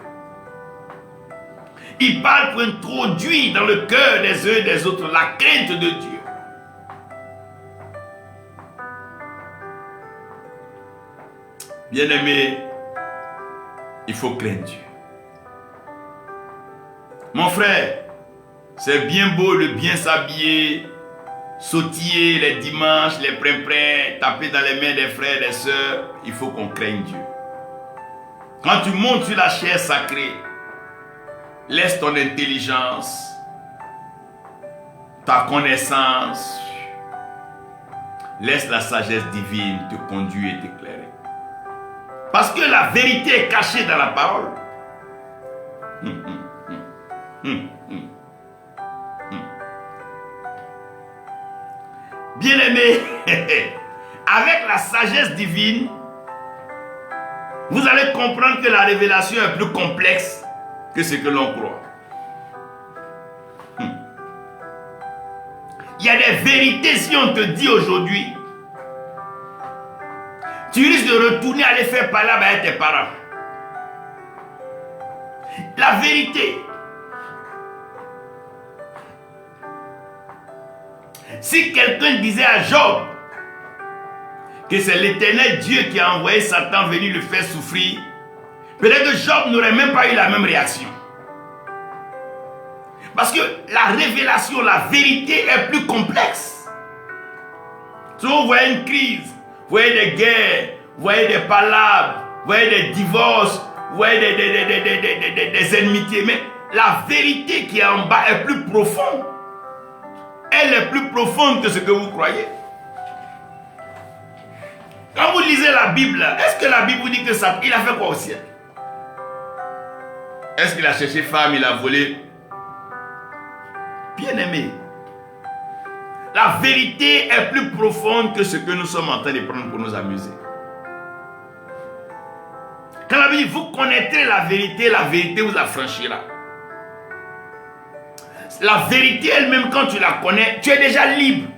il parle pour introduire dans le cœur des uns et des autres la crainte de Dieu. Bien-aimé, il faut craindre Dieu. Mon frère, c'est bien beau de bien s'habiller, sautiller les dimanches, les prin-prin, taper dans les mains des frères et des sœurs. Il faut qu'on craigne Dieu. Quand tu montes sur la chair sacrée, laisse ton intelligence, ta connaissance, laisse la sagesse divine te conduire et t'éclairer. Parce que la vérité est cachée dans la parole. Bien-aimé, avec la sagesse divine, vous allez comprendre que la révélation est plus complexe que ce que l'on croit. Il y a des vérités, si on te dit aujourd'hui, tu risques de retourner aller faire parler avec tes parents. La vérité. Si quelqu'un disait à Job que c'est l'Éternel Dieu qui a envoyé Satan venir le faire souffrir, peut-être que Job n'aurait même pas eu la même réaction. Parce que la révélation, la vérité est plus complexe. Si vous voyez une crise, vous voyez des guerres, vous voyez des palabres, vous voyez des divorces, vous voyez des enmités, mais la vérité qui est en bas est plus profonde. Elle est plus profonde que ce que vous croyez. Quand vous lisez la Bible, est-ce que la Bible vous dit que ça, il a fait quoi au ciel? Est-ce qu'il a cherché femme, il a volé? Bien-aimé, la vérité est plus profonde que ce que nous sommes en train de prendre pour nous amuser. Quand la Bible dit, vous connaîtrez la vérité vous affranchira. La vérité elle-même, quand tu la connais, tu es déjà libre.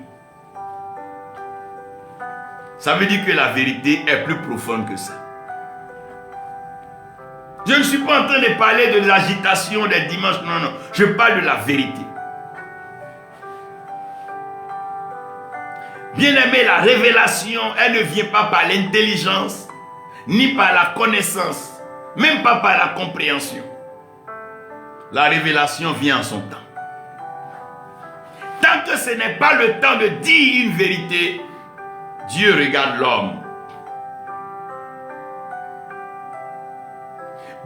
Ça veut dire que la vérité est plus profonde que ça. Je ne suis pas en train de parler de l'agitation des dimanches, non, non. Je parle de la vérité. Bien-aimé, la révélation, elle ne vient pas par l'intelligence, ni par la connaissance, même pas par la compréhension. La révélation vient en son temps. Tant que ce n'est pas le temps de dire une vérité, Dieu regarde l'homme.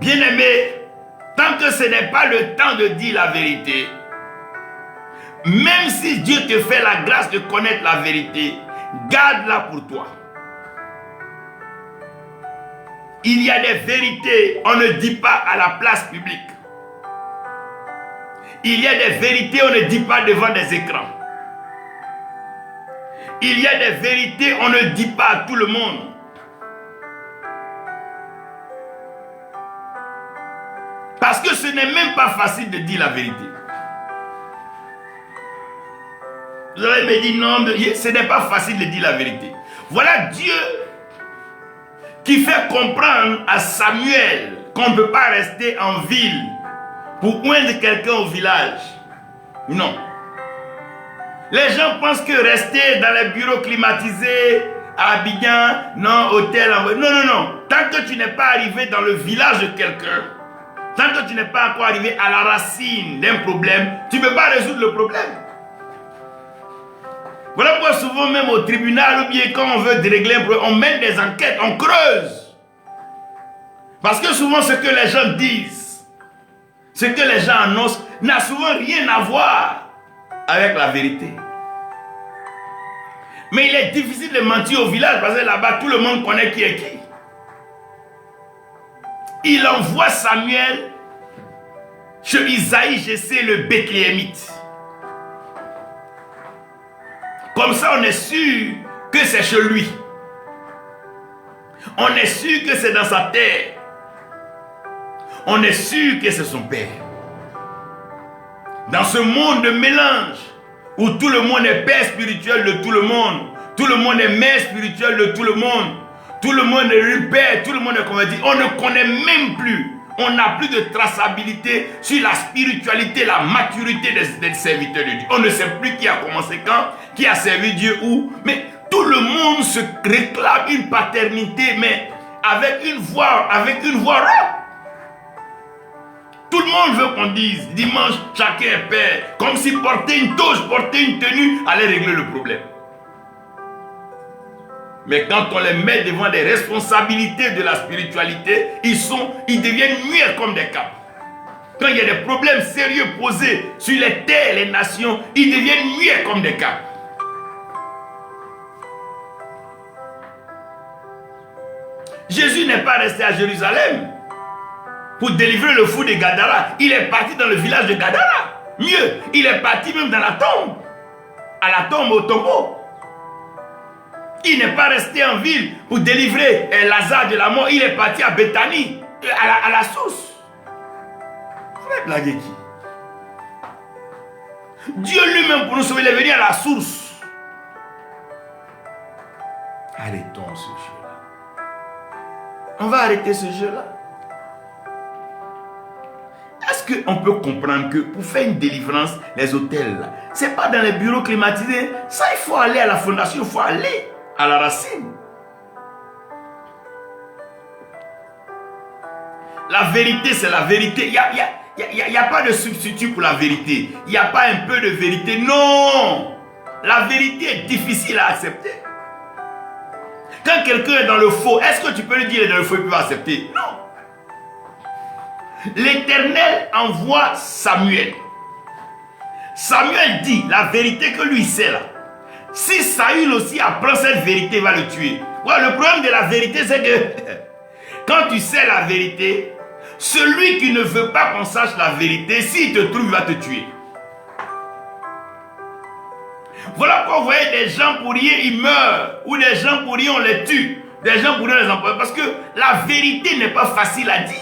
Bien-aimé, tant que ce n'est pas le temps de dire la vérité, même si Dieu te fait la grâce de connaître la vérité, garde-la pour toi. Il y a des vérités, on ne dit pas à la place publique. Il y a des vérités, on ne dit pas devant des écrans. Il y a des vérités, on ne dit pas à tout le monde. Parce que ce n'est même pas facile de dire la vérité. Vous allez me dire non, ce n'est pas facile de dire la vérité. Voilà Dieu qui fait comprendre à Samuel qu'on ne peut pas rester en ville pour oindre quelqu'un au village. Non. Les gens pensent que rester dans les bureaux climatisés, à Abidjan, non, hôtel, non, non, non. Tant que tu n'es pas arrivé dans le village de quelqu'un, tant que tu n'es pas encore arrivé à la racine d'un problème, tu ne peux pas résoudre le problème. Voilà pourquoi souvent même au tribunal, ou bien quand on veut régler un problème, on mène des enquêtes, on creuse. Parce que souvent ce que les gens disent, ce que les gens annoncent, n'a souvent rien à voir avec la vérité. Mais il est difficile de mentir au village parce que là-bas tout le monde connaît qui est qui. Il envoie Samuel chez Isaïe, Jessé le Bethléemite. Comme ça on est sûr que c'est chez lui. On est sûr que c'est dans sa terre. On est sûr que c'est son père. Dans ce monde de mélange où tout le monde est père spirituel de tout le monde. Tout le monde est mère spirituelle de tout le monde. Tout le monde est repère, tout le monde est converti. On ne connaît même plus. On n'a plus de traçabilité sur la spiritualité, la maturité des serviteurs de Dieu. On ne sait plus qui a commencé quand, qui a servi Dieu où. Mais tout le monde se réclame une paternité, mais avec une voix rare. Tout le monde veut qu'on dise, dimanche, chacun est père. Comme si porter une toge, porter une tenue allait régler le problème. Mais quand on les met devant des responsabilités de la spiritualité, ils deviennent muets comme des capes. Quand il y a des problèmes sérieux posés sur les terres, les nations, ils deviennent muets comme des capes. Jésus n'est pas resté à Jérusalem pour délivrer le fou de Gadara. Il est parti dans le village de Gadara. Mieux, il est parti même dans la tombe. À la tombe, au tombeau. Il n'est pas resté en ville pour délivrer Lazare de la mort. Il est parti à Béthanie, à la source. Vous voulez blaguer qui? Dieu lui-même pour nous sauver, il est venu à la source. Arrêtons ce jeu-là. On va arrêter ce jeu-là. Est-ce qu'on peut comprendre que pour faire une délivrance, les hôtels, ce n'est pas dans les bureaux climatisés. Ça, il faut aller à la fondation, il faut aller à la racine. La vérité, c'est la vérité. Il n'y a pas de substitut pour la vérité. Il n'y a pas un peu de vérité. Non! La vérité est difficile à accepter. Quand quelqu'un est dans le faux, est-ce que tu peux lui dire qu'il est dans le faux et puis accepter? Non! L'Éternel envoie Samuel. Samuel dit la vérité que lui sait là. Si Saül aussi apprend cette vérité, il va le tuer. Ouais, le problème de la vérité, c'est que quand tu sais la vérité, celui qui ne veut pas qu'on sache la vérité, s'il te trouve, il va te tuer. Voilà pourquoi vous voyez des gens pour rien, ils meurent. Ou des gens pour rien, on les tue. Des gens pour rien, on les emploie. Parce que la vérité n'est pas facile à dire.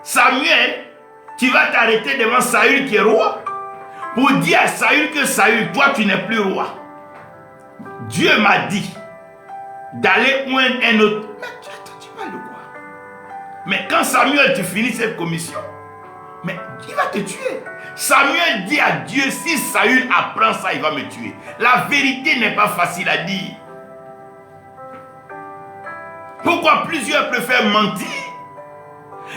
Samuel, tu vas t'arrêter devant Saül qui est roi pour dire à Saül que Saül, toi tu n'es plus roi. Dieu m'a dit d'aller oindre un autre. Mais tu parles de quoi? Mais quand Samuel, tu finis cette commission, mais il va te tuer. Samuel dit à Dieu, si Saül apprend ça, il va me tuer. La vérité n'est pas facile à dire. Pourquoi plusieurs préfèrent mentir?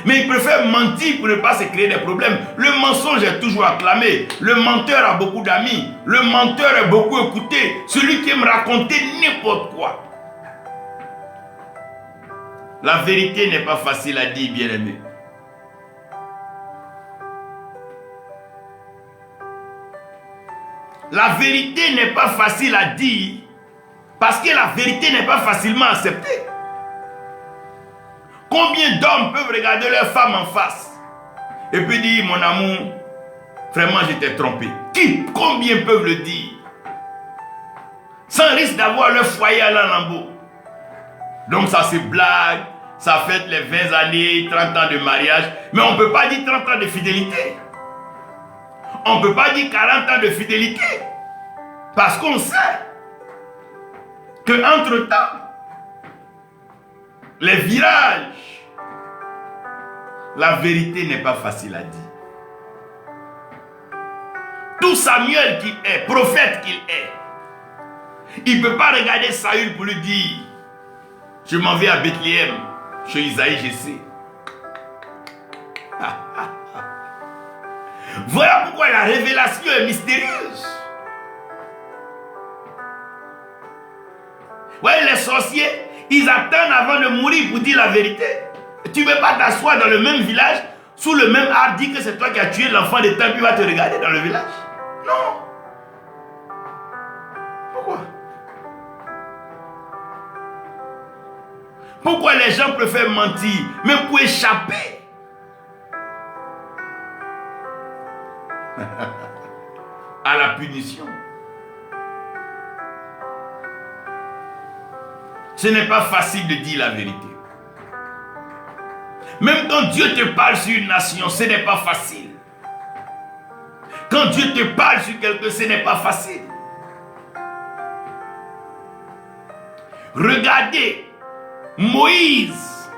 Mais ils préfèrent mentir pour ne pas se créer des problèmes. Le mensonge est toujours acclamé. Le menteur a beaucoup d'amis. Le menteur est beaucoup écouté. Celui qui aime raconter n'importe quoi. La vérité n'est pas facile à dire, bien-aimé. La vérité n'est pas facile à dire parce que la vérité n'est pas facilement acceptée. Combien d'hommes peuvent regarder leur femme en face et puis dire, mon amour, vraiment j'étais trompé? Combien peuvent le dire? Sans risque d'avoir leur foyer à l'enlambeau. Donc ça se blague, ça fête les 20 années, 30 ans de mariage. Mais on ne peut pas dire 30 ans de fidélité. On ne peut pas dire 40 ans de fidélité. Parce qu'on sait qu'entre-temps, les virages, la vérité n'est pas facile à dire. Tout Samuel qui est, prophète qu'il est, il ne peut pas regarder Saül pour lui dire, je m'en vais à Bethléem, chez Isaïe, je sais. Voilà pourquoi la révélation est mystérieuse. Vous voyez, les sorciers, ils attendent avant de mourir pour dire la vérité. Tu ne veux pas t'asseoir dans le même village, sous le même arbre, dire que c'est toi qui as tué l'enfant de temps, puis il va te regarder dans le village. Non. Pourquoi? Pourquoi les gens préfèrent mentir, même pour échapper à la punition? Ce n'est pas facile de dire la vérité. Même quand Dieu te parle sur une nation, ce n'est pas facile. Quand Dieu te parle sur quelque chose, ce n'est pas facile. Regardez Moïse,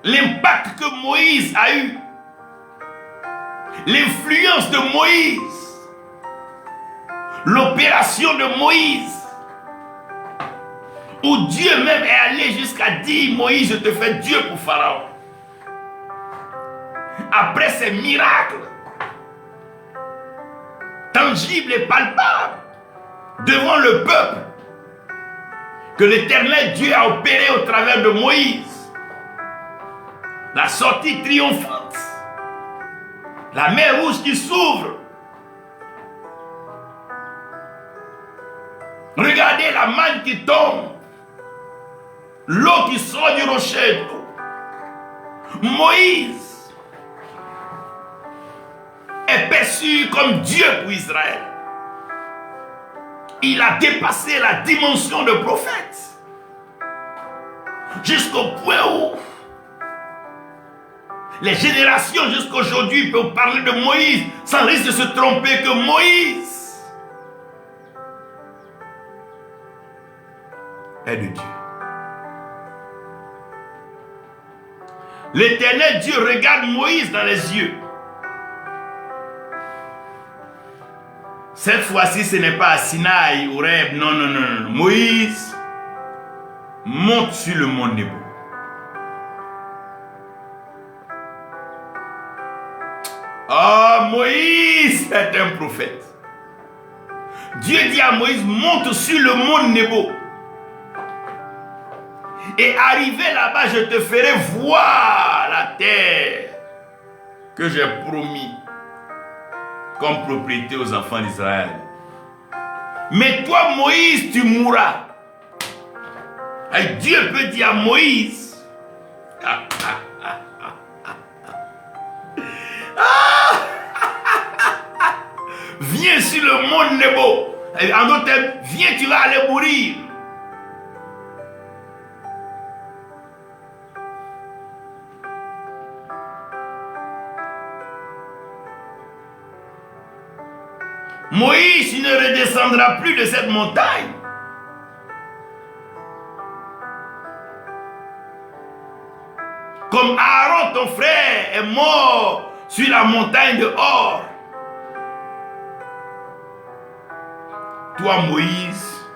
l'impact que Moïse a eu, l'influence de Moïse, l'opération de Moïse, où Dieu même est allé jusqu'à dire, Moïse, je te fais Dieu pour Pharaon. Après ces miracles, tangibles et palpables, devant le peuple, que l'Éternel Dieu a opéré au travers de Moïse, la sortie triomphante, la mer rouge qui s'ouvre. Regardez la manne qui tombe, l'eau qui sort du rocher. Moïse est perçu comme Dieu pour Israël. Il a dépassé la dimension de prophète, jusqu'au point où les générations jusqu'à aujourd'hui peuvent parler de Moïse sans risque de se tromper que Moïse est de Dieu. L'Éternel Dieu regarde Moïse dans les yeux. Cette fois-ci, ce n'est pas à Sinaï, au Horeb, non, non, non, non. Moïse monte sur le mont Nebo. Ah, Moïse est un prophète. Dieu dit à Moïse, monte sur le mont Nebo. Et arrivé là-bas, je te ferai voir la terre que j'ai promis comme propriété aux enfants d'Israël. Mais toi, Moïse, tu mourras. Et Dieu peut dire à Moïse, viens sur le mont Nebo. En d'autres termes, viens, tu vas aller mourir. Moïse, il ne redescendra plus de cette montagne. Comme Aaron, ton frère, est mort sur la montagne de Hor. Toi, Moïse,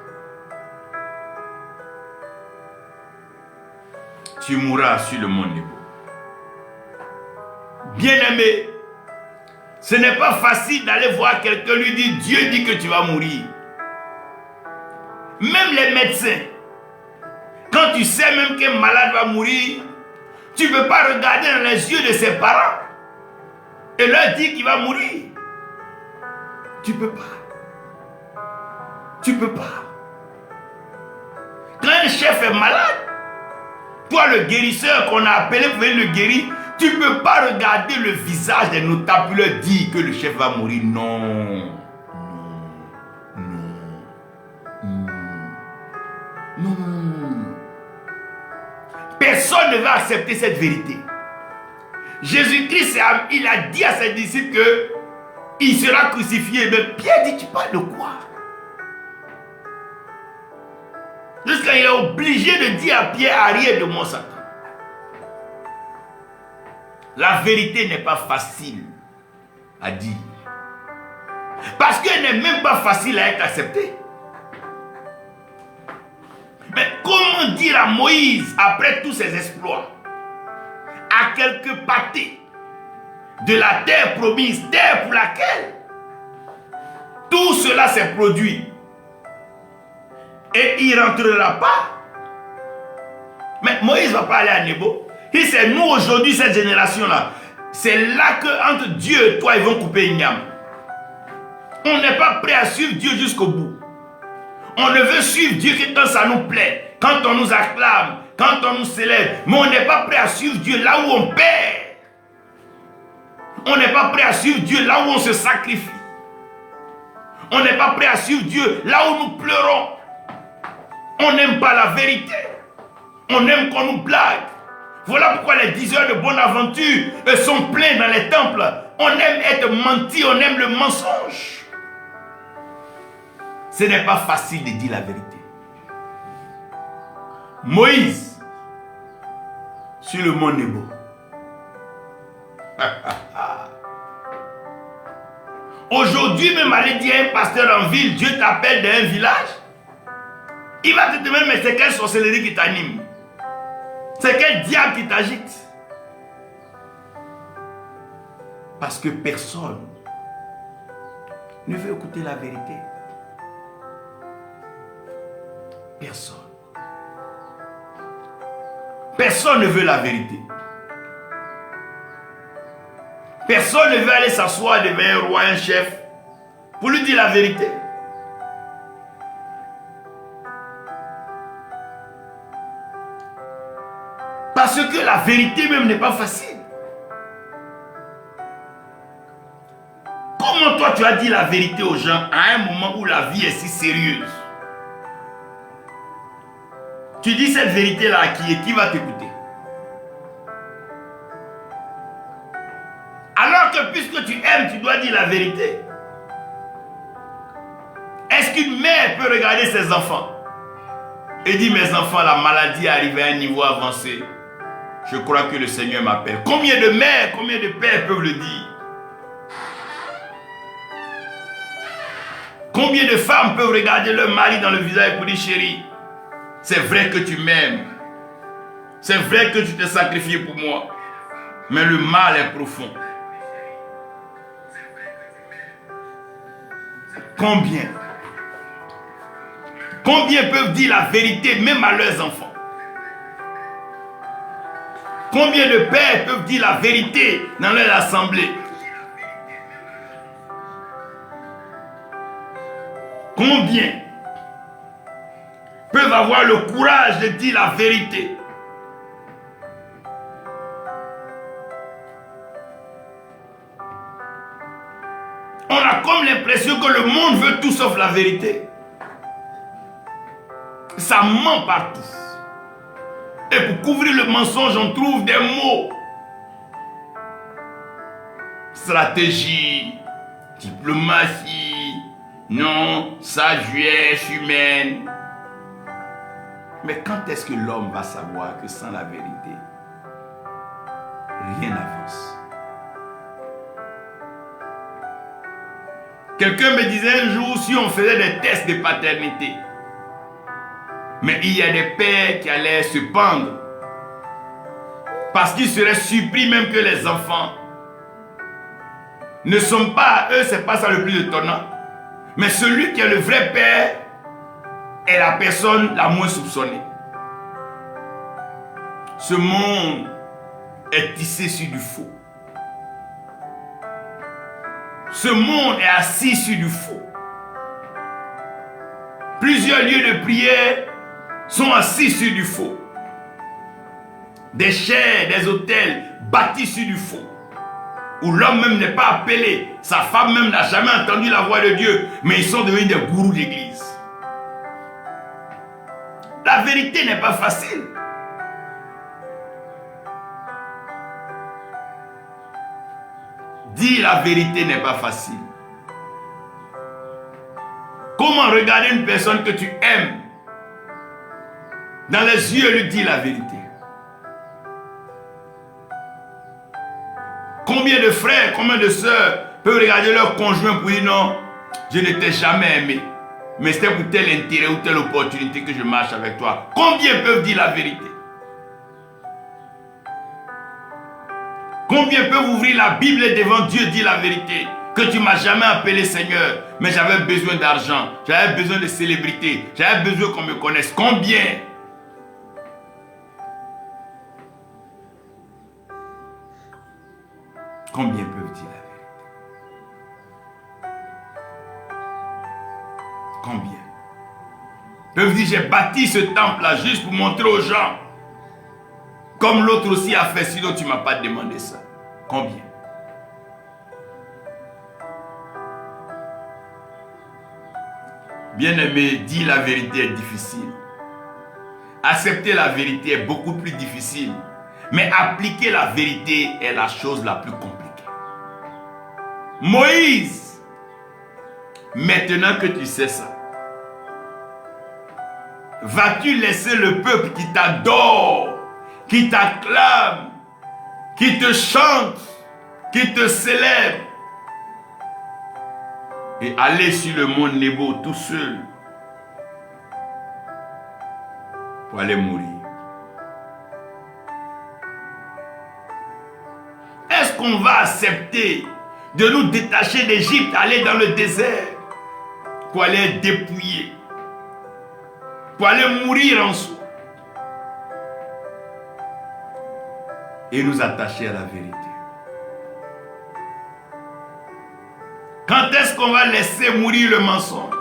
tu mourras sur le mont Nebo. Bien-aimé, ce n'est pas facile d'aller voir quelqu'un lui dire Dieu dit que tu vas mourir. Même les médecins, quand tu sais même qu'un malade va mourir, tu ne peux pas regarder dans les yeux de ses parents et leur dire qu'il va mourir. Tu ne peux pas. Tu ne peux pas. Quand un chef est malade, toi le guérisseur qu'on a appelé pour venir le guérir, tu ne peux pas regarder le visage des notables pour leur dire que le chef va mourir. Non. Non. Personne ne va accepter cette vérité. Jésus-Christ, il a dit à ses disciples qu'il sera crucifié. Mais Pierre dit, tu parles de quoi? Jusqu'à il est obligé de dire à Pierre, arrière de moi, Satan. La vérité n'est pas facile à dire. Parce qu'elle n'est même pas facile à être acceptée. Mais comment dire à Moïse, après tous ses exploits, à quelques pâtés de la terre promise, terre pour laquelle tout cela s'est produit, et il ne rentrera pas? Mais Moïse ne va pas aller à Nebo. Et c'est nous aujourd'hui, cette génération-là. C'est là que entre Dieu et toi, ils vont couper une gamme. On n'est pas prêt à suivre Dieu jusqu'au bout. On ne veut suivre Dieu que quand ça nous plaît, quand on nous acclame, quand on nous célèbre. Mais on n'est pas prêt à suivre Dieu là où on perd. On n'est pas prêt à suivre Dieu là où on se sacrifie. On n'est pas prêt à suivre Dieu là où nous pleurons. On n'aime pas la vérité. On aime qu'on nous blague. Voilà pourquoi les diseurs de bonne aventure sont pleins dans les temples. On aime être menti, on aime le mensonge. Ce n'est pas facile de dire la vérité. Moïse, sur le mont Nebo. Aujourd'hui, même aller dire à un pasteur en ville, Dieu t'appelle dans un village, il va te demander, mais c'est quelle sorcellerie qui t'anime? C'est quel diable qui t'agite? Parce que personne ne veut écouter la vérité. Personne. Personne ne veut la vérité. Personne ne veut aller s'asseoir devant un roi, un chef, pour lui dire la vérité. Parce que la vérité même n'est pas facile. Comment toi tu as dit la vérité aux gens à un moment où la vie est si sérieuse? Tu dis cette vérité-là à qui et qui va t'écouter? Alors que puisque tu aimes, tu dois dire la vérité. Est-ce qu'une mère peut regarder ses enfants et dire, mes enfants, la maladie arrive à un niveau avancé? Je crois que le Seigneur m'appelle. Combien de mères, combien de pères peuvent le dire? Combien de femmes peuvent regarder leur mari dans le visage pour dire, chérie, c'est vrai que tu m'aimes. C'est vrai que tu t'es sacrifié pour moi. Mais le mal est profond. Combien? Combien peuvent dire la vérité même à leurs enfants? Combien de pères peuvent dire la vérité dans leur assemblée? Combien peuvent avoir le courage de dire la vérité? On a comme l'impression que le monde veut tout sauf la vérité. Ça ment partout. Et pour couvrir le mensonge, on trouve des mots. Stratégie, diplomatie, non, sagesse humaine. Mais quand est-ce que l'homme va savoir que sans la vérité, rien n'avance? Quelqu'un me disait un jour, si on faisait des tests de paternité, mais il y a des pères qui allaient se pendre parce qu'ils seraient surpris même que les enfants ne sont pas, eux c'est pas ça le plus étonnant, mais celui qui est le vrai père est la personne la moins soupçonnée. Ce monde est tissé sur du faux. Ce monde est assis sur du faux. Plusieurs lieux de prière sont assis sur du faux. Des chaires, des hôtels bâtis sur du faux. Où l'homme même n'est pas appelé. Sa femme même n'a jamais entendu la voix de Dieu. Mais ils sont devenus des gourous d'église. La vérité n'est pas facile. Dire la vérité n'est pas facile. Comment regarder une personne que tu aimes dans les yeux et lui dire la vérité? Combien de frères, combien de sœurs peuvent regarder leur conjoint pour dire non, je ne t'ai jamais aimé, mais c'était pour tel intérêt ou telle opportunité que je marche avec toi. Combien peuvent dire la vérité? Combien peuvent ouvrir la Bible et devant Dieu dire la vérité? Que tu ne m'as jamais appelé Seigneur, mais j'avais besoin d'argent, j'avais besoin de célébrité, j'avais besoin qu'on me connaisse. Combien? Combien peuvent dire la vérité? Combien peuvent dire j'ai bâti ce temple-là juste pour montrer aux gens, comme l'autre aussi a fait, sinon tu ne m'as pas demandé ça? Combien? Bien-aimé, dire la vérité est difficile. Accepter la vérité est beaucoup plus difficile. Mais appliquer la vérité est la chose la plus compliquée. Moïse, maintenant que tu sais ça, vas-tu laisser le peuple qui t'adore, qui t'acclame, qui te chante, qui te célèbre, et aller sur le mont Nebo tout seul pour aller mourir? Est-ce qu'on va accepter de nous détacher d'Égypte, aller dans le désert pour aller être dépouillés, pour aller mourir en soi et nous attacher à la vérité? Quand est-ce qu'on va laisser mourir le mensonge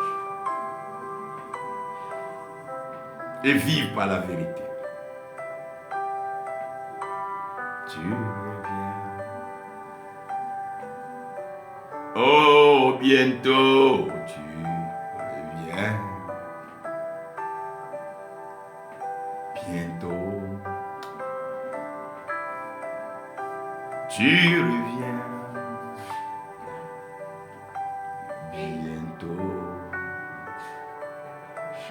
et vivre par la vérité? Tu reviens. Oh, bientôt tu reviens. Bientôt tu reviens. Bientôt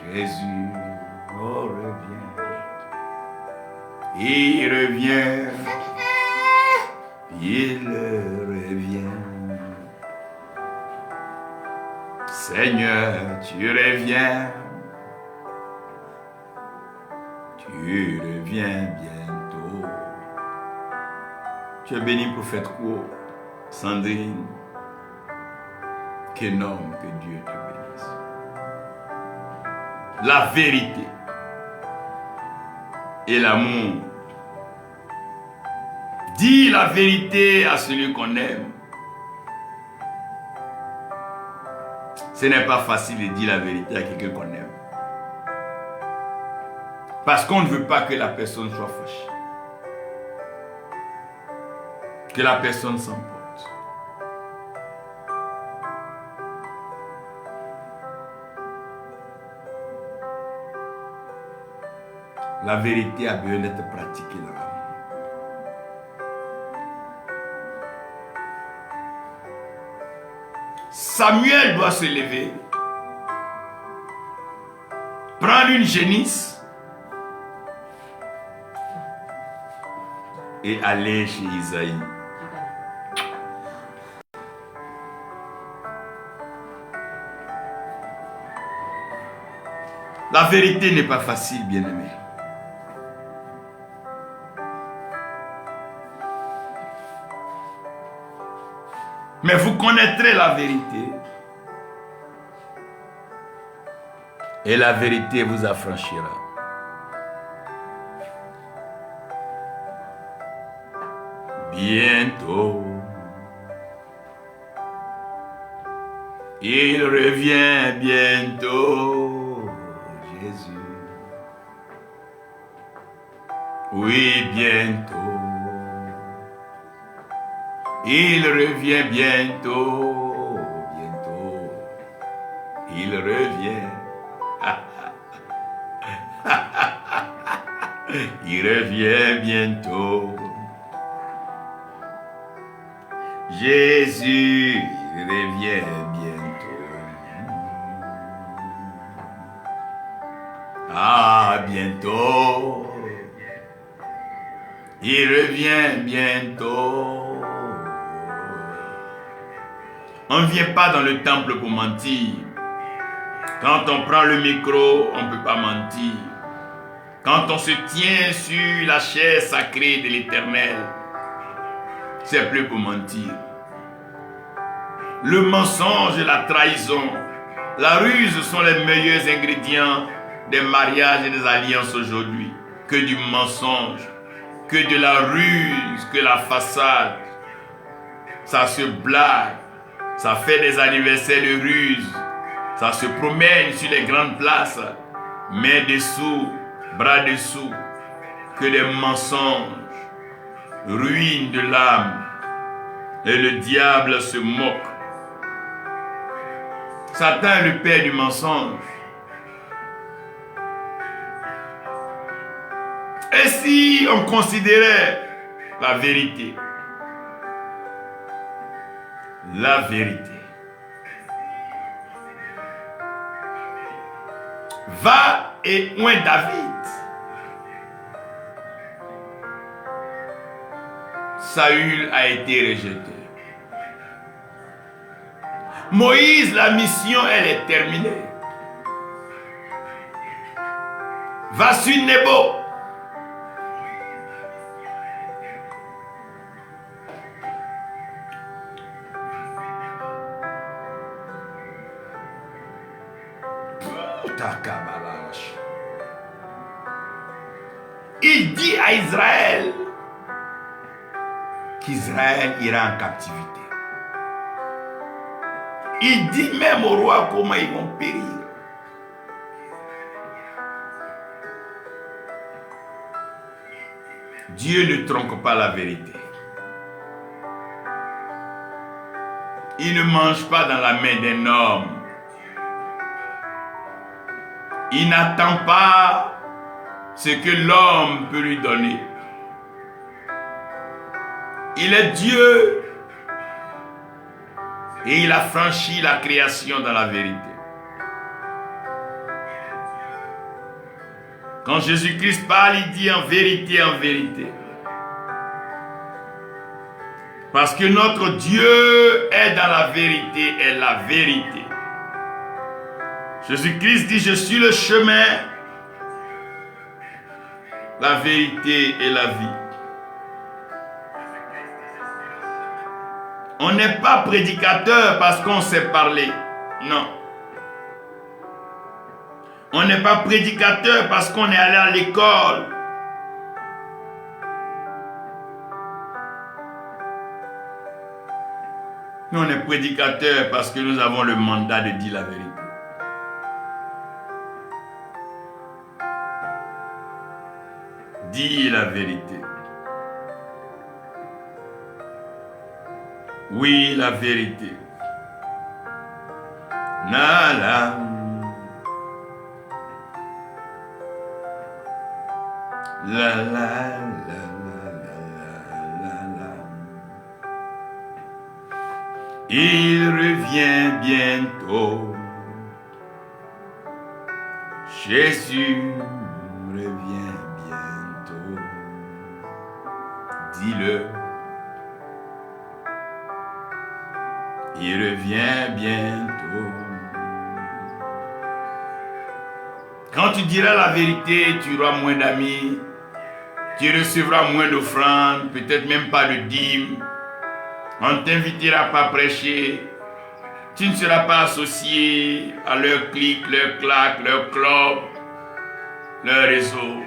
Jésus revient. Il revient. Il revient. Seigneur, tu reviens. Tu reviens bientôt. Tu es béni, prophète Kwo, Sandrine. Qu'énorme, que Dieu te bénisse. La vérité et l'amour. Dis la vérité à celui qu'on aime. Ce n'est pas facile de dire la vérité à quelqu'un qu'on aime. Parce qu'on ne veut pas que la personne soit fâchée. Que la personne s'emporte. La vérité a besoin d'être pratiquée dans la vie. Samuel doit se lever, prendre une génisse et aller chez Isaïe. La vérité n'est pas facile, bien-aimé. Mais vous connaîtrez la vérité. Et la vérité vous affranchira. Bientôt, il revient bientôt, Jésus. Oui, bientôt. Il revient bientôt, bientôt. Il revient. Il revient bientôt. Jésus, il revient bientôt. Ah, bientôt. Il revient bientôt. On ne vient pas dans le temple pour mentir. Quand on prend le micro, on ne peut pas mentir. Quand on se tient sur la chaise sacrée de l'Éternel, c'est plus pour mentir. Le mensonge et la trahison, la ruse sont les meilleurs ingrédients des mariages et des alliances aujourd'hui. Que du mensonge, que de la ruse, que la façade. Ça se blague. Ça fait des anniversaires de ruse. Ça se promène sur les grandes places. Main dessous, bras dessous. Que des mensonges. Ruine de l'âme. Et le diable se moque. Satan est le père du mensonge. Et si on considérait la vérité, va et oint David. Saül a été rejeté. Moïse, la mission, elle est terminée. Va sur Nebo. Il dit à Israël qu'Israël ira en captivité. Il dit même au roi comment ils vont périr. Dieu ne tronque pas la vérité. Il ne mange pas dans la main d'un homme. Il n'attend pas ce que l'homme peut lui donner. Il est Dieu et il a franchi la création dans la vérité. Quand Jésus-Christ parle, il dit en vérité, en vérité. Parce que notre Dieu est dans la vérité et la vérité. Jésus-Christ dit, je suis le chemin, la vérité et la vie. On n'est pas prédicateur parce qu'on sait parler. Non. On n'est pas prédicateur parce qu'on est allé à l'école. Nous, on est prédicateur parce que nous avons le mandat de dire la vérité. Dis la vérité. Oui, la vérité. La la. La la la la la. Il revient bientôt. Jésus revient bientôt. Dis-le. Il revient bientôt. Quand tu diras la vérité, tu auras moins d'amis, tu recevras moins d'offrandes, peut-être même pas de dîmes. On ne t'invitera pas à prêcher. Tu ne seras pas associé à leur clique, leur claque, leur club, leur réseau.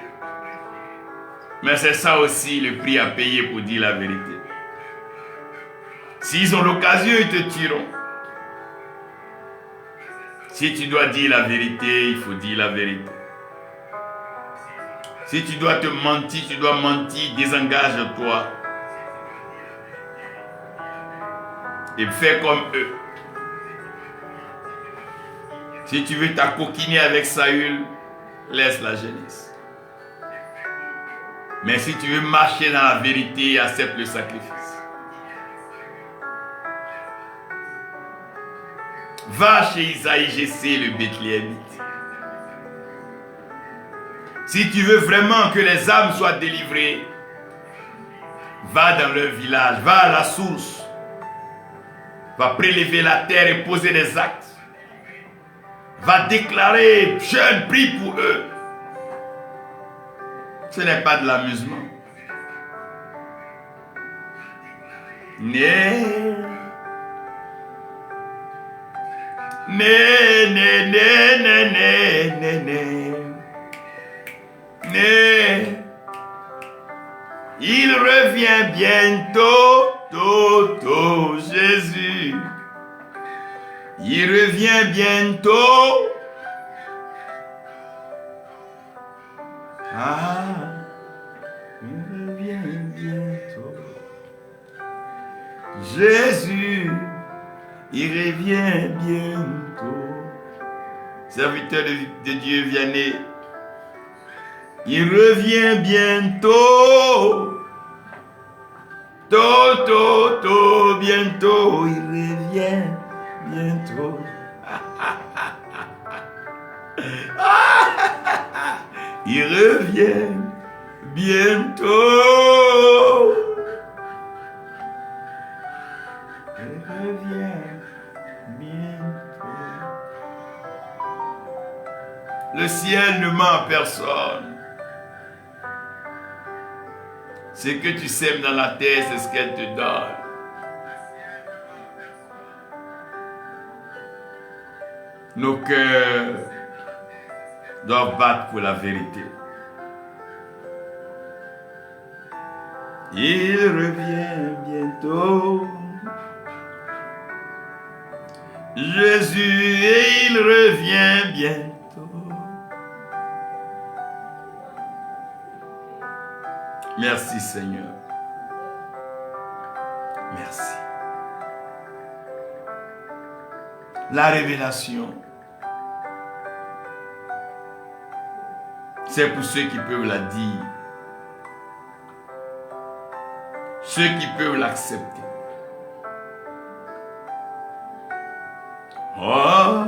Mais c'est ça aussi le prix à payer pour dire la vérité. S'ils ont l'occasion, ils te tueront. Si tu dois dire la vérité, il faut dire la vérité. Si tu dois te mentir, tu dois mentir, désengage-toi. Et fais comme eux. Si tu veux t'acoquiner avec Saül, laisse la jeunesse. Mais si tu veux marcher dans la vérité, accepte le sacrifice. Va chez Isaïe Jessé, le Bethléemite. Si tu veux vraiment que les âmes soient délivrées, va dans leur village, va à la source. Va prélever la terre et poser des actes. Va déclarer, jeune, prie pour eux. Ce n'est pas de l'amusement. Il revient bientôt, tôt, Jésus. Il revient bientôt. Il revient bientôt. Jésus, il revient bientôt. Serviteur de Dieu, Vianney, Il revient bientôt. Bientôt, il revient bientôt. Il revient bientôt. Il revient bientôt. Le ciel ne ment à personne. Ce que tu sèmes dans la terre, c'est ce qu'elle te donne. Nos cœurs doivent battre pour la vérité. Il revient bientôt. Jésus, et il revient bientôt. Merci Seigneur. Merci. La révélation, c'est pour ceux qui peuvent la dire. Ceux qui peuvent l'accepter. Oh,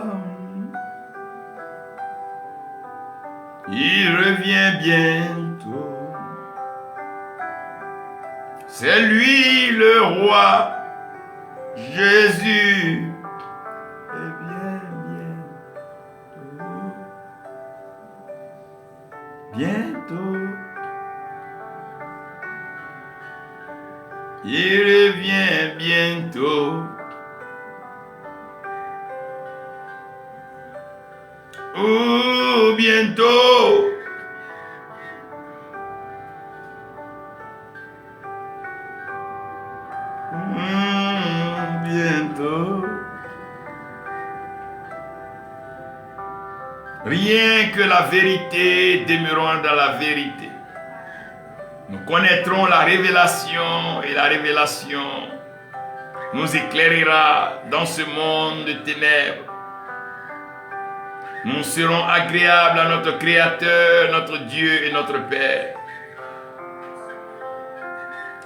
il revient bientôt. C'est lui le roi, Jésus. Eh bien, bientôt. Il revient bientôt. Oh, bientôt. Bientôt. Rien que la vérité demeurant dans la vérité. Nous connaîtrons la révélation et la révélation nous éclairera dans ce monde de ténèbres. Nous serons agréables à notre Créateur, notre Dieu et notre Père.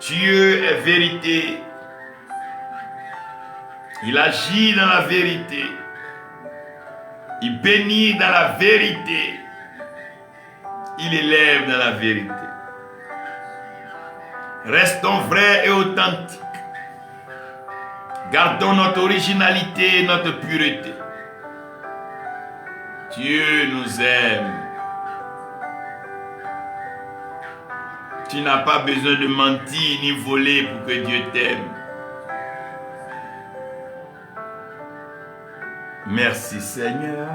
Dieu est vérité. Il agit dans la vérité. Il bénit dans la vérité. Il élève dans la vérité. Restons vrais et authentiques. Gardons notre originalité et notre pureté. Dieu nous aime. Tu n'as pas besoin de mentir ni voler pour que Dieu t'aime. Merci Seigneur.